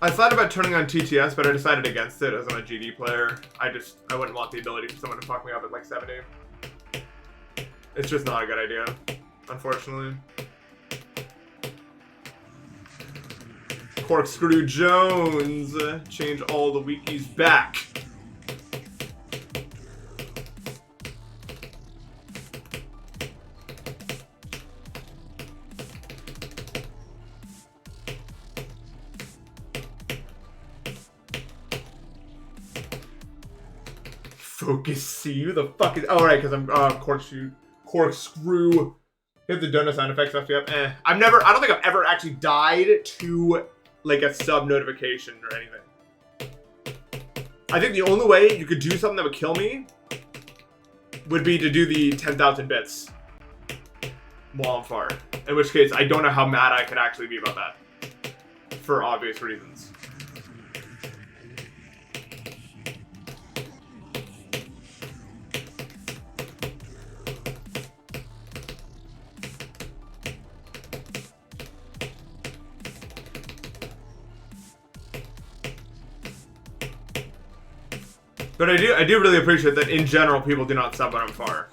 I thought about turning on TTS, but I decided against it as I'm a GD player. I wouldn't want the ability for someone to fuck me up at like 70. It's just not a good idea, unfortunately. Corkscrew Jones, change all the wikis back. Focus C, who the fuck is? Oh, right, because I'm corkscrew. Hit the donut sound effects stuff. Yep. I don't think I've ever actually died to like a sub notification or anything. I think the only way you could do something that would kill me would be to do the 10,000 bits while I'm far. In which case, I don't know how mad I could actually be about that. For obvious reasons. But I do really appreciate that in general people do not sub when I'm far.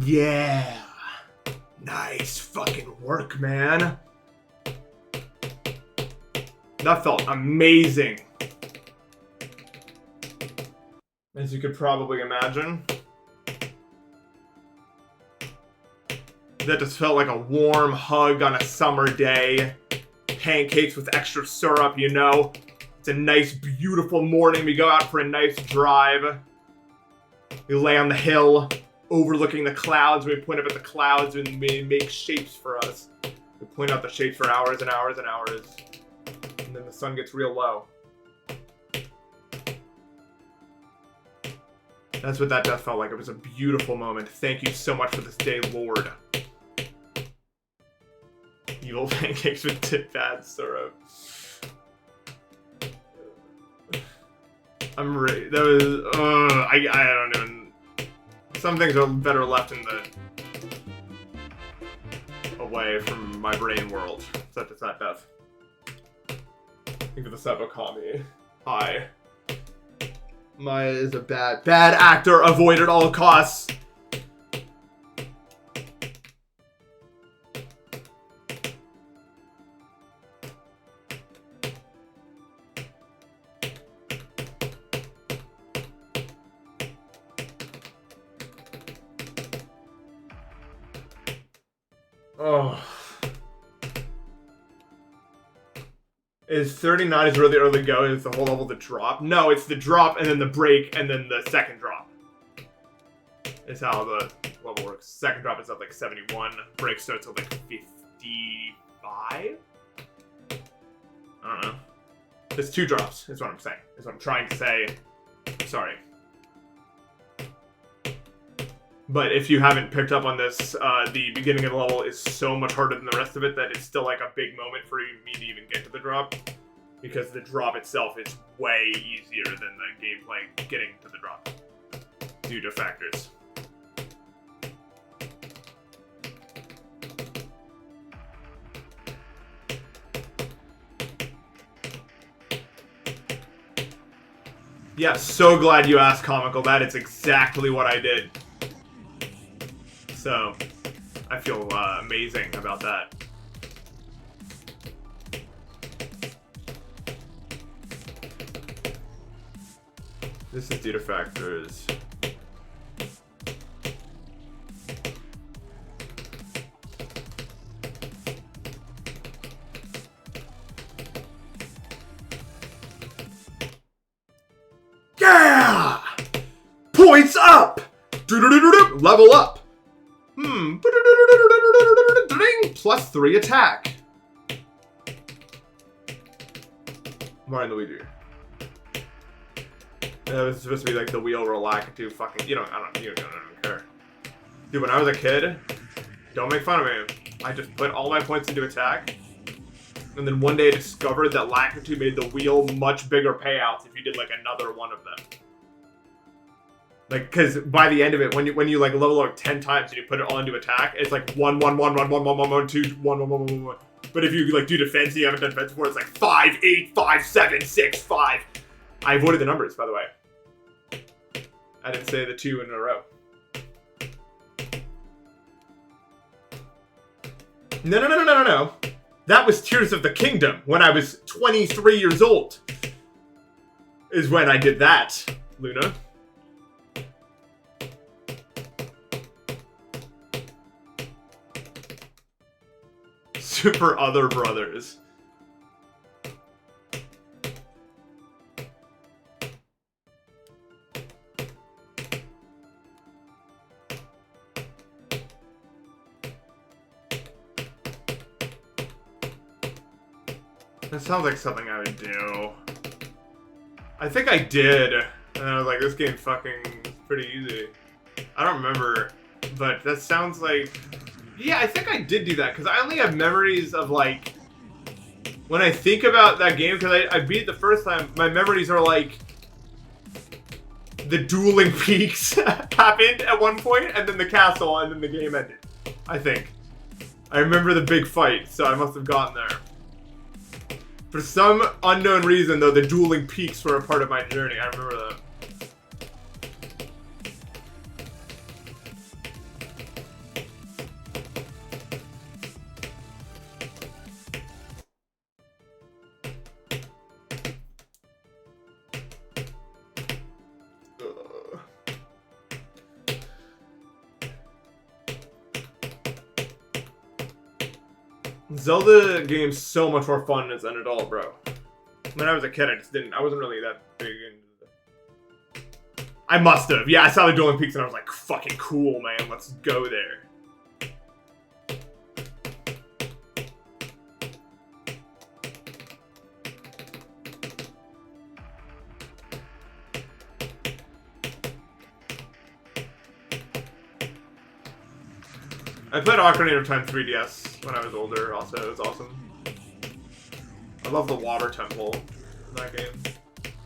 Yeah. Nice fucking work, man. That felt amazing. As you could probably imagine. That just felt like a warm hug on a summer day. Pancakes with extra syrup, you know. It's a nice, beautiful morning. We go out for a nice drive. We lay on the hill, overlooking the clouds. We point up at the clouds and we make shapes for us. We point out the shapes for hours and hours and hours. And then the sun gets real low. That's what that death felt like. It was a beautiful moment. Thank you so much for this day, Lord. Evil pancakes with bad syrup. I'm ready. That was. I don't even. Some things are better left in the. Away from my brain world. Except it's not death. Think of the Sabokami. Hi. Maya is a bad actor. Avoid at all costs. Oh. Is 39 is really early go? Is the whole level the drop? No, it's the drop and then the break and then the second drop. Is how the level works. Second drop is at like 71. Break starts at like 55? I don't know. There's 2 drops, is what I'm saying. Is what I'm trying to say. Sorry. But if you haven't picked up on this, the beginning of the level is so much harder than the rest of it that it's still like a big moment for me to even get to the drop. Because the drop itself is way easier than the gameplay getting to the drop. Due to factors. Yeah, so glad you asked, Comical. That is exactly what I did. So, I feel amazing about that. This is due to factors. Yeah! Points up! Level up! Plus 3 attack. Mario and Luigi. This is supposed to be like the wheel where Lakitu fucking. You don't care. Dude, when I was a kid, don't make fun of me. I just put all my points into attack. And then one day I discovered that Lakitu made the wheel much bigger payouts if you did like another one of them. Like, because by the end of it, when you like level up 10 times and you put it all into attack, it's like 1, 1, 1, 1, 1, 1, 1, 1, 2, 1, 1, 1, 1, 1. But if you like do defense and you haven't done defense before, it's like 5, 8, 5, 7, 6, 5. I avoided the numbers, by the way. I didn't say the 2 in a row. No. That was Tears of the Kingdom when I was 23 years old. Is when I did that, Luna. Super Other Brothers. That sounds like something I would do. I think I did. And I was like, this game's fucking pretty easy. I don't remember, but that sounds like... Yeah, I think I did do that, because I only have memories of, like... When I think about that game, because I beat it the first time, my memories are like... The dueling peaks happened at one point, and then the castle, and then the game ended. I think. I remember the big fight, so I must have gotten there. For some unknown reason, though, the dueling peaks were a part of my journey. I remember that. Zelda game's so much more fun as an adult, bro. When I was a kid, I wasn't really that big into the... I must have. Yeah, I saw the Dueling Peaks and I was like, fucking cool, man. Let's go there. I played Ocarina of Time 3DS when I was older, also. It was awesome. I love the water temple in that game,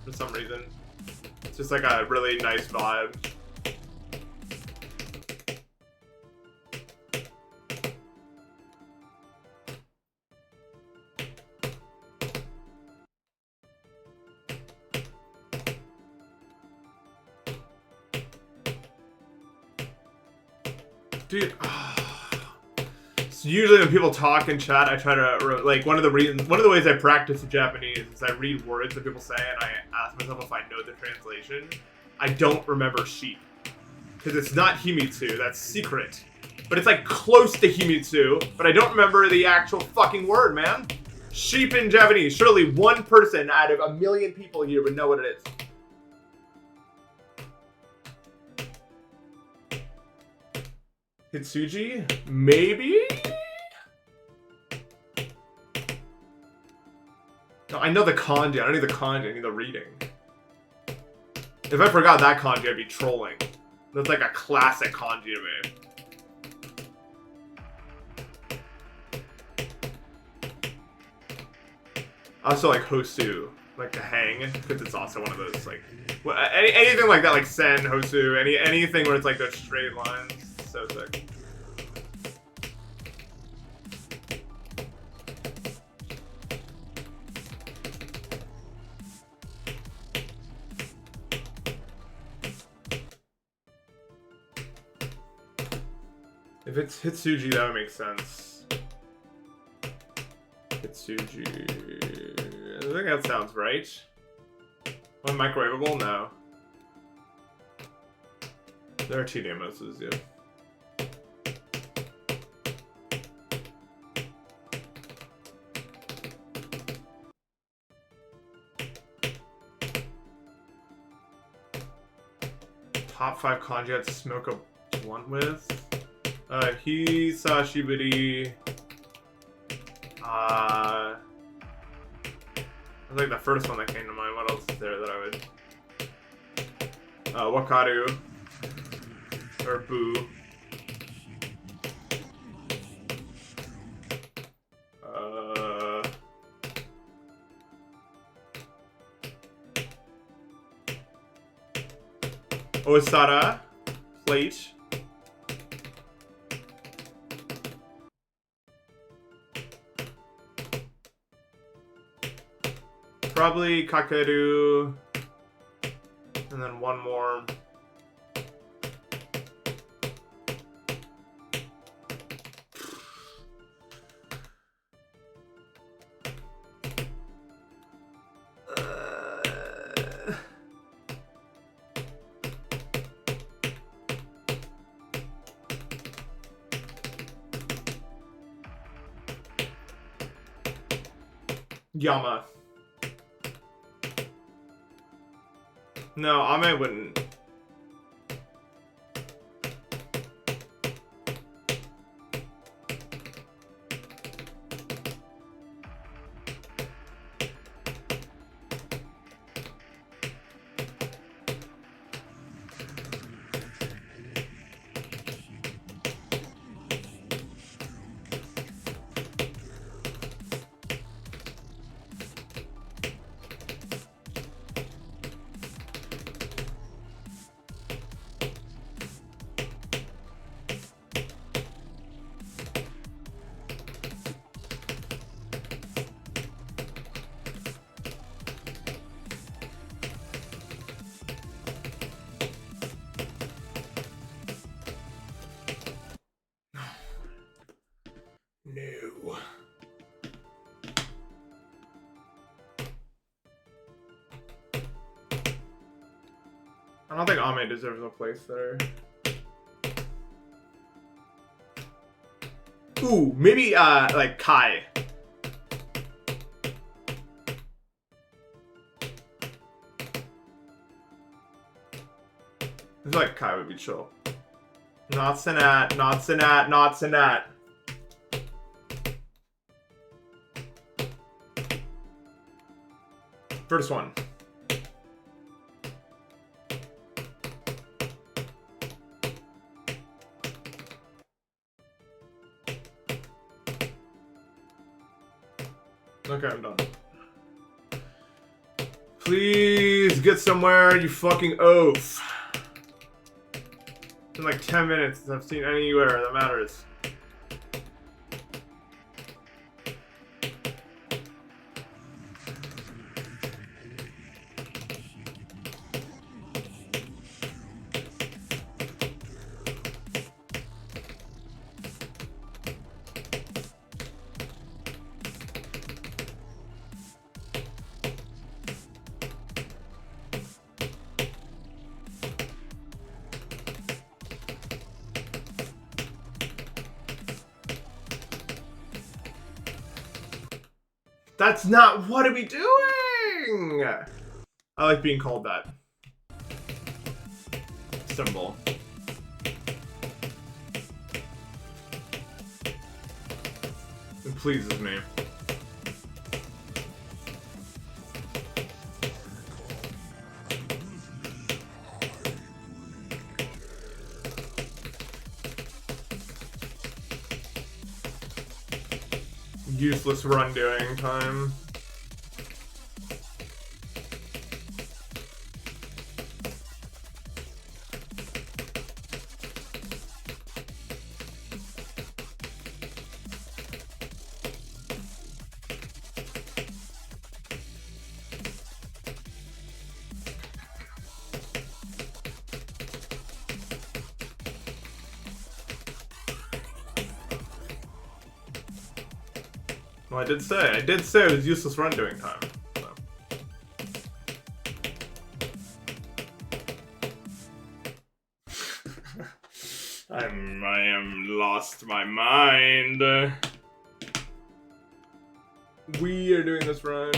for some reason. It's just like a really nice vibe. Dude, so usually when people talk in chat, I try to, like, one of the ways I practice Japanese is I read words that people say and I ask myself if I know the translation. I don't remember sheep. Because it's not Himitsu, that's secret. But it's like close to Himitsu, but I don't remember the actual fucking word, man. Sheep in Japanese. Surely one person out of a million people here would know what it is. Hitsuji? Maybe? No, I know the kanji. I don't need the kanji. I need the reading. If I forgot that kanji, I'd be trolling. That's like a classic kanji to me. I also like Hosu, like the hang, because it's also one of those, like, anything like that, like Sen, Hosu, anything where it's like those straight lines. So sick. If it's Hitsuji, that would make sense. Hitsuji. I think that sounds right. Unmicrowavable? No. There are 2 Deimoses, yeah. Top 5 kanji I'd smoke a blunt with. Hisashiburi. I think the first one that came to mind. What else is there that I would? Wakaru. Or Boo. Osara. Plate. Probably Kakeru, and then one more. Yama. No, Ame wouldn't. No. I don't think Ame deserves a place there. Ooh, maybe like Kai. I feel like Kai would be chill. Not Sinat, not Sinat, not Sinat. First one. Okay, I'm done. Please get somewhere, you fucking oaf. It's been like 10 minutes since I've seen anywhere that matters. That's not, what are we doing? I like being called that. Symbol. It pleases me. Useless run doing time. Well, I did say it was useless run doing time. So. I am lost my mind. We are doing this run.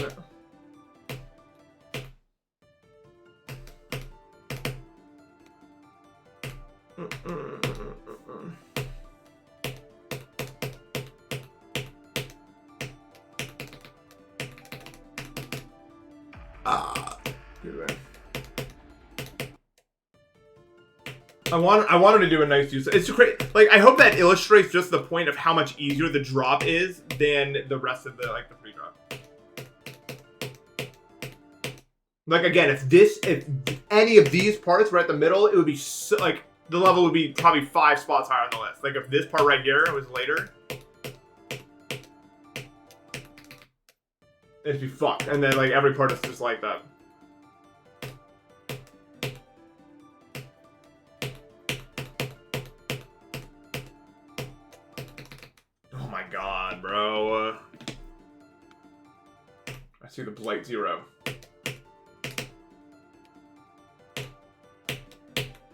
I wanted to do a nice use. It's great. Like, I hope that illustrates just the point of how much easier the drop is than the rest of the pre-drop. Like, again, if any of these parts were at the middle, it would be so, like, the level would be probably 5 spots higher on the list. Like, if this part right here was later, it'd be fucked. And then, like, every part is just like that. Oh my god, bro. I see the Blight 0.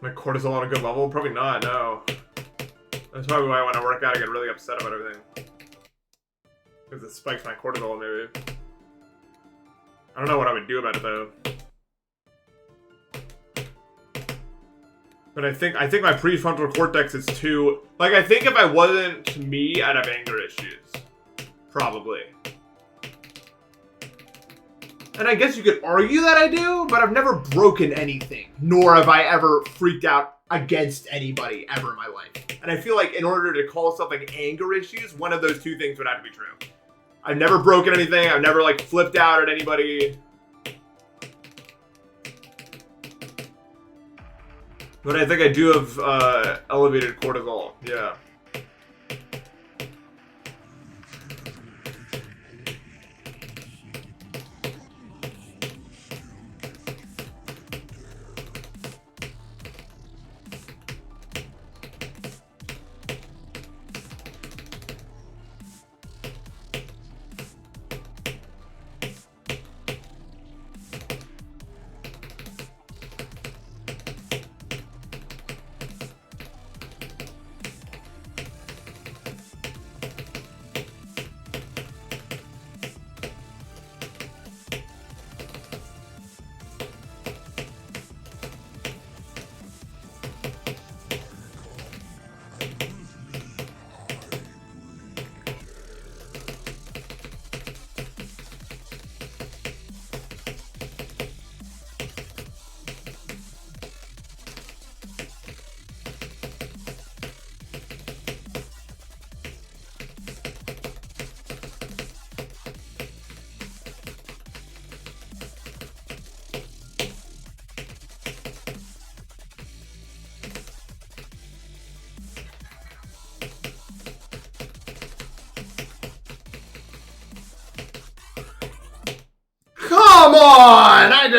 My cortisol on a good level? Probably not, no. That's probably why when I work out I get really upset about everything. Because it spikes my cortisol, maybe. I don't know what I would do about it, though. But I think my prefrontal cortex is too... Like, I think if I wasn't me, I'd have anger issues. Probably. And I guess you could argue that I do, but I've never broken anything. Nor have I ever freaked out against anybody ever in my life. And I feel like in order to call something anger issues, one of those two things would have to be true. I've never broken anything. I've never, like, flipped out at anybody. But I think I do have elevated cortisol. Yeah.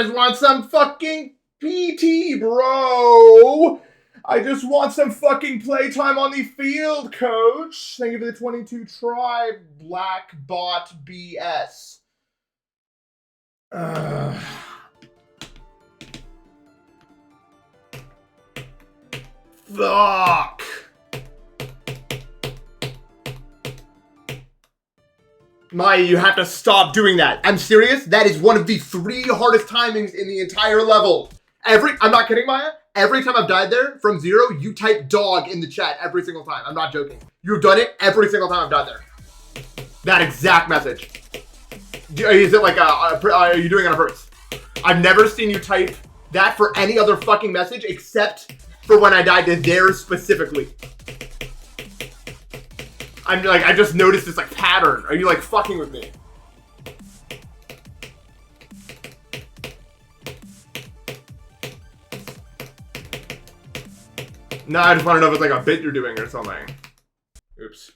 just want some fucking PT, bro. I just want some fucking playtime on the field, coach. Thank you for the 22 try, Black Bot BS. Fuck. Maya, you have to stop doing that. I'm serious. That is one of the 3 hardest timings in the entire level. I'm not kidding, Maya. Every time I've died there from 0, you type dog in the chat every single time. I'm not joking. You've done it every single time I've died there. That exact message. Is it like are you doing it on purpose? I've never seen you type that for any other fucking message except for when I died to theirs specifically. I'm like, I just noticed this like pattern. Are you like fucking with me? No, I just want to know if it's like a bit you're doing or something. Oops.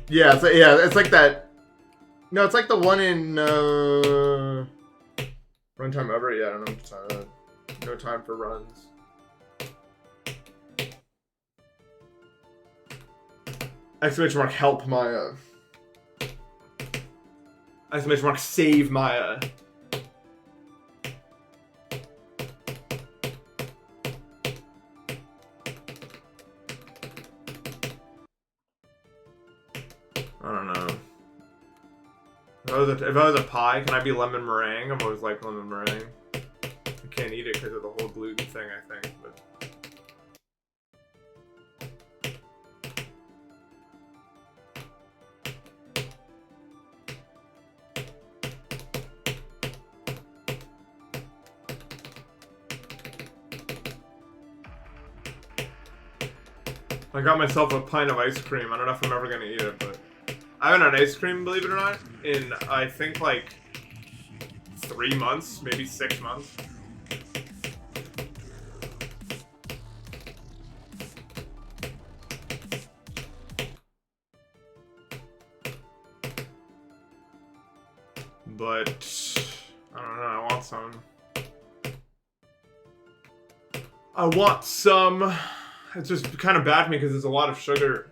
Yeah, it's like that. No, it's like the one in runtime over. Yeah, I don't know what time. No time for runs. Exclamation mark help Maya. Exclamation mark save Maya. I don't know. If I was a pie, can I be lemon meringue? I've always liked lemon meringue. I can't eat it because of the whole gluten thing, I think. But I got myself a pint of ice cream. I don't know if I'm ever gonna eat it, but I haven't had ice cream, believe it or not, in I think like 3 months, maybe 6 months. But I don't know, I want some. I want some. It's just kind of bad for me because there's a lot of sugar.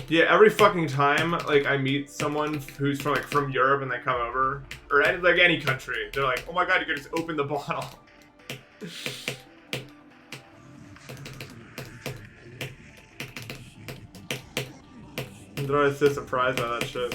Yeah, every fucking time, like, I meet someone who's from Europe and they come over, or like any country, they're like, oh my god, you could just open the bottle. They're always so surprised by that shit.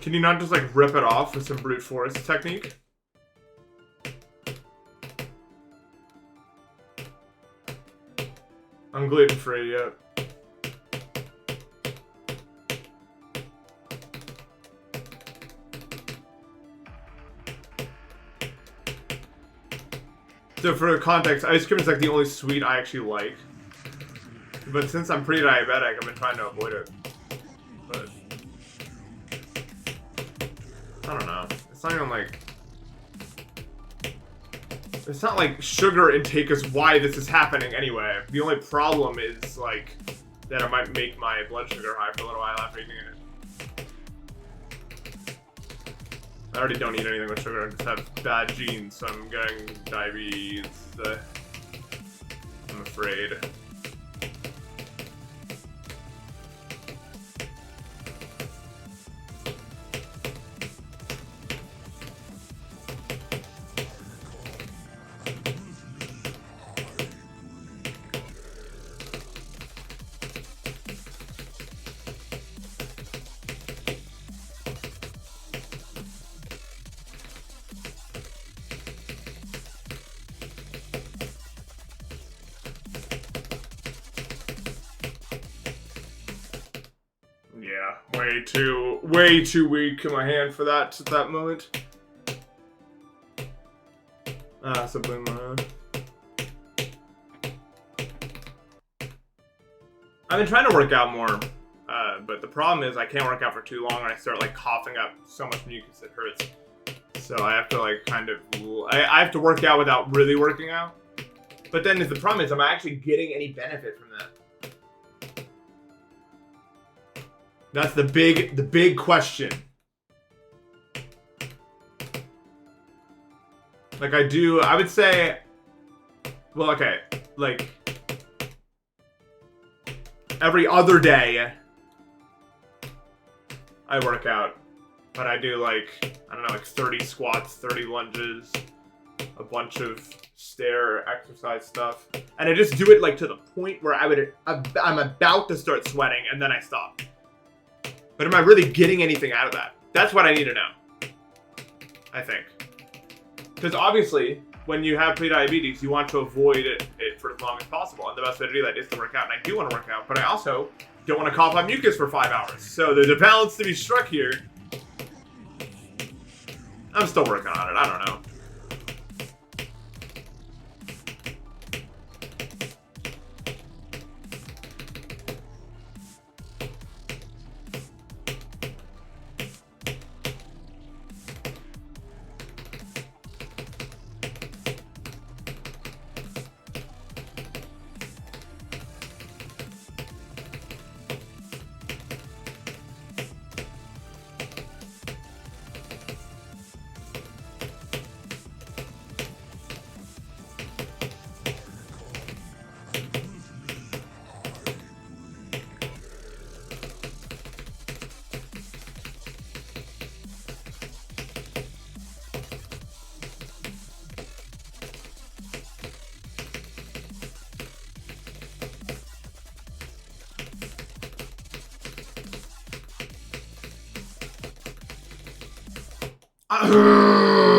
Can you not just like rip it off with some brute force technique? I'm gluten free yet. So for context, ice cream is like the only sweet I actually like. But since I'm pre-diabetic, I've been trying to avoid it. But I don't know. It's not even like... It's not like sugar intake is why this is happening anyway. The only problem is like that it might make my blood sugar high for a little while after eating it. I already don't eat anything with sugar. I just have bad genes, so I'm getting diabetes. I'm afraid. way too weak in my hand for that at that moment. Subliminal. I've been trying to work out more, but the problem is I can't work out for too long and I start like coughing up so much mucus it hurts. So I have to like kind of, I have to work out without really working out. But then the problem is, am I actually getting any benefit from that? That's the big question. Like I would say, well, okay, like every other day I work out, but I do like, I don't know, like 30 squats, 30 lunges, a bunch of stair exercise stuff, and I just do it like to the point where I'm about to start sweating and then I stop. But am I really getting anything out of that? That's what I need to know, I think. Because obviously, when you have prediabetes, you want to avoid it for as long as possible. And the best way to do that is to work out. And I do want to work out, but I also don't want to cough up mucus for 5 hours. So there's a balance to be struck here. I'm still working on it. I don't know.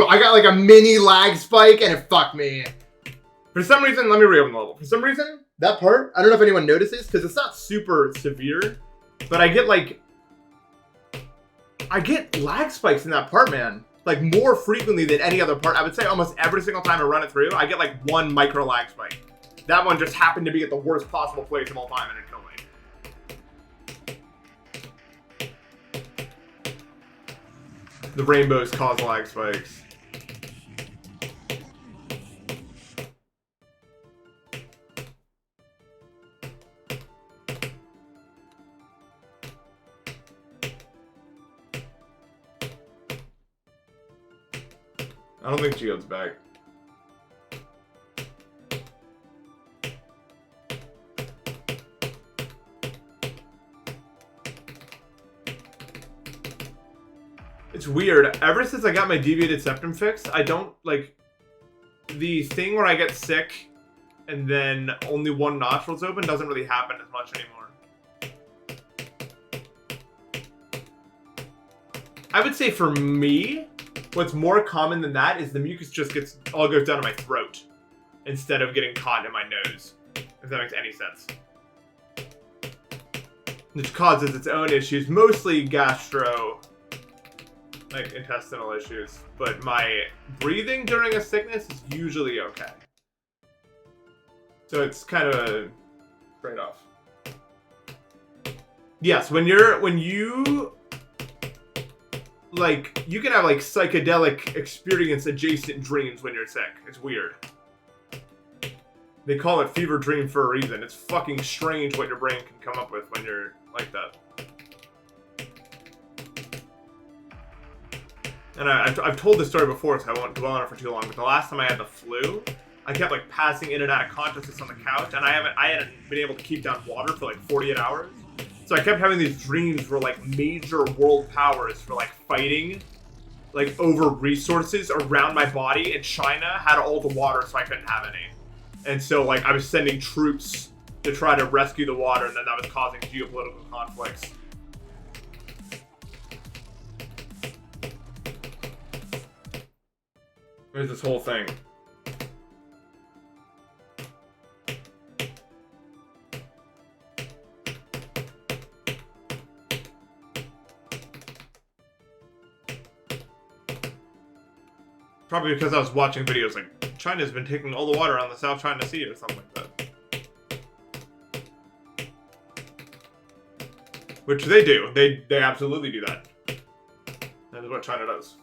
I got like a mini lag spike and it fucked me. For some reason, let me reopen the level. For some reason, that part, I don't know if anyone notices, because it's not super severe, but I get lag spikes in that part, man. Like more frequently than any other part. I would say almost every single time I run it through, I get like one micro lag spike. That one just happened to be at the worst possible place of all time and it killed me. The rainbows cause lag spikes. I don't think Geode's back. It's weird. Ever since I got my deviated septum fixed, I don't, like, the thing where I get sick and then only one nostril's open doesn't really happen as much anymore. I would say for me, what's more common than that is the mucus just all goes down to my throat instead of getting caught in my nose, if that makes any sense. Which causes its own issues, mostly intestinal issues, but my breathing during a sickness is usually okay. So it's kind of a trade-off. Yes, when you like, you can have like psychedelic experience adjacent dreams when you're sick. It's weird. They call it fever dream for a reason. It's fucking strange what your brain can come up with when you're like that. And I've told this story before, so I won't dwell on it for too long, but the last time I had the flu, I kept like passing in and out of consciousness on the couch, and I hadn't been able to keep down water for like 48 hours. So I kept having these dreams where like major world powers were like fighting like over resources around my body, and China had all the water, so I couldn't have any. And so like I was sending troops to try to rescue the water, and then that was causing geopolitical conflicts. There's this whole thing. Probably because I was watching videos like China's been taking all the water on the South China Sea or something like that. Which they do. They absolutely do that. That is what China does.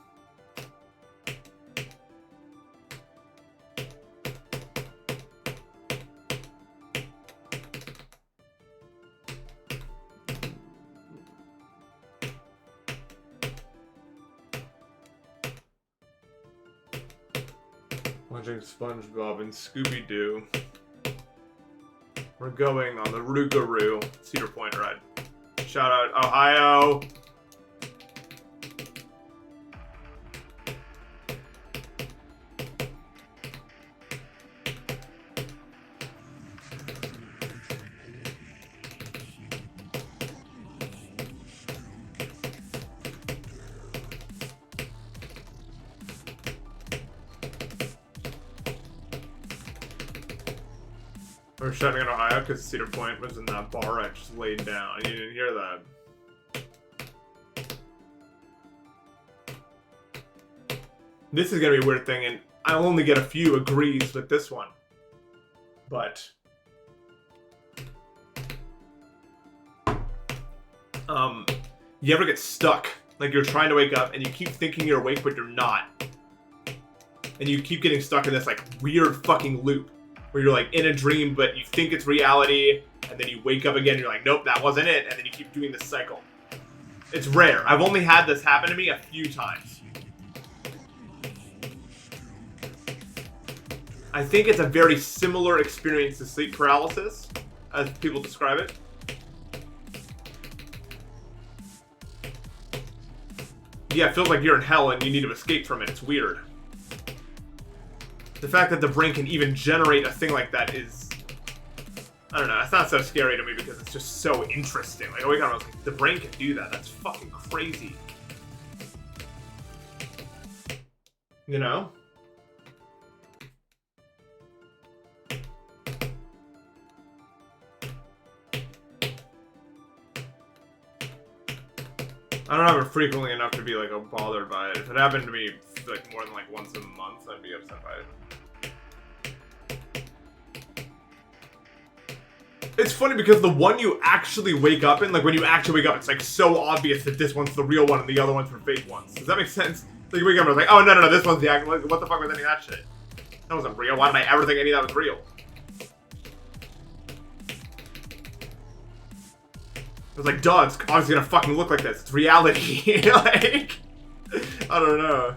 Watching SpongeBob and Scooby-Doo. We're going on the Rougarou Cedar Point ride. Shout out Ohio! We're shutting in Ohio because Cedar Point was in that bar I just laid down. You didn't hear that. This is gonna be a weird thing, and I only get a few agrees with this one. But you ever get stuck? Like you're trying to wake up and you keep thinking you're awake, but you're not. And you keep getting stuck in this like weird fucking loop. Where you're like in a dream, but you think it's reality, and then you wake up again, and you're like, nope, that wasn't it, and then you keep doing this cycle. It's rare. I've only had this happen to me a few times. I think it's a very similar experience to sleep paralysis, as people describe it. Yeah, it feels like you're in hell and you need to escape from it. It's weird. The fact that the brain can even generate a thing like that is... I don't know, it's not so scary to me because it's just so interesting. Like, I wake up and I was like, the brain can do that. That's fucking crazy. You know? I don't have it frequently enough to be like bothered by it. If it happened to me like more than like once a month, I'd be upset by it. It's funny because the one you actually wake up in, like when you actually wake up, it's like so obvious that this one's the real one and the other one's for fake ones. Does that make sense? Like you wake up and it's like, oh no, this one's the actual. Like, what the fuck was any of that shit? That wasn't real. Why did I ever think any of that was real? It was like, duh, it's obviously gonna fucking look like this. It's reality. Like, I don't know.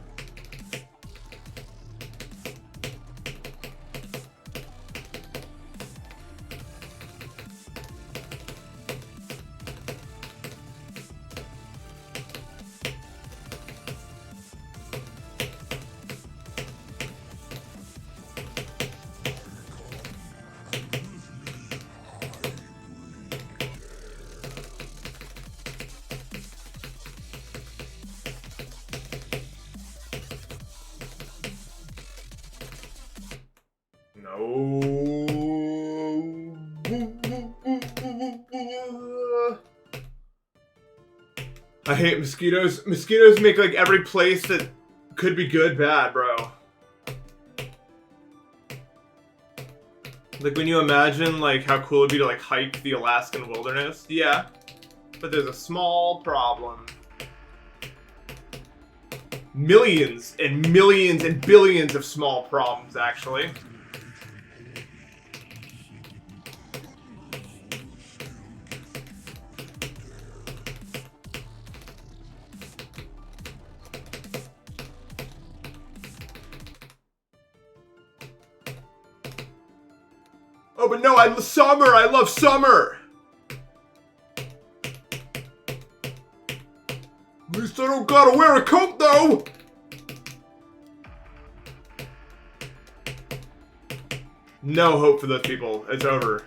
I hate mosquitoes. Mosquitoes make like every place that could be good bad, bro. Like when you imagine like how cool it'd be to like hike the Alaskan wilderness. Yeah. But there's a small problem. Millions and millions and billions of small problems, actually. Oh, but no, I love summer! At least I don't gotta wear a coat, though! No hope for those people. It's over.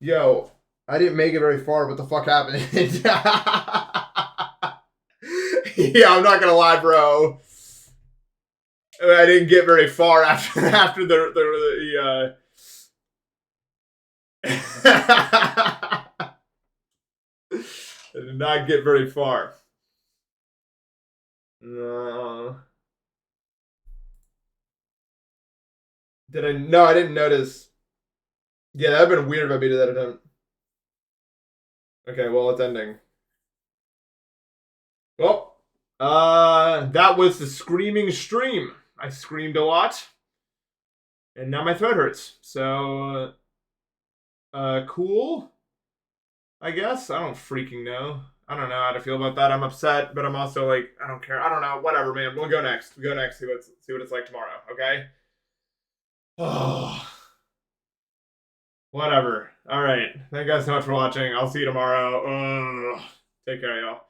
Yo, I didn't make it very far. What the fuck happened? Yeah, I'm not gonna lie, bro. I didn't get very far after the I did not get very far. No. Did I? No, I didn't notice. Yeah, that'd been weird if I beat that attempt. Okay, well, it's ending. Well, that was the screaming stream. I screamed a lot, and now my throat hurts. So, cool. I guess I don't freaking know. I don't know how to feel about that. I'm upset, but I'm also like, I don't care. I don't know. Whatever, man. We'll go next. We'll go next. See what it's like tomorrow. Okay. Oh, whatever. All right. Thank you guys so much for watching. I'll see you tomorrow. Take care, y'all.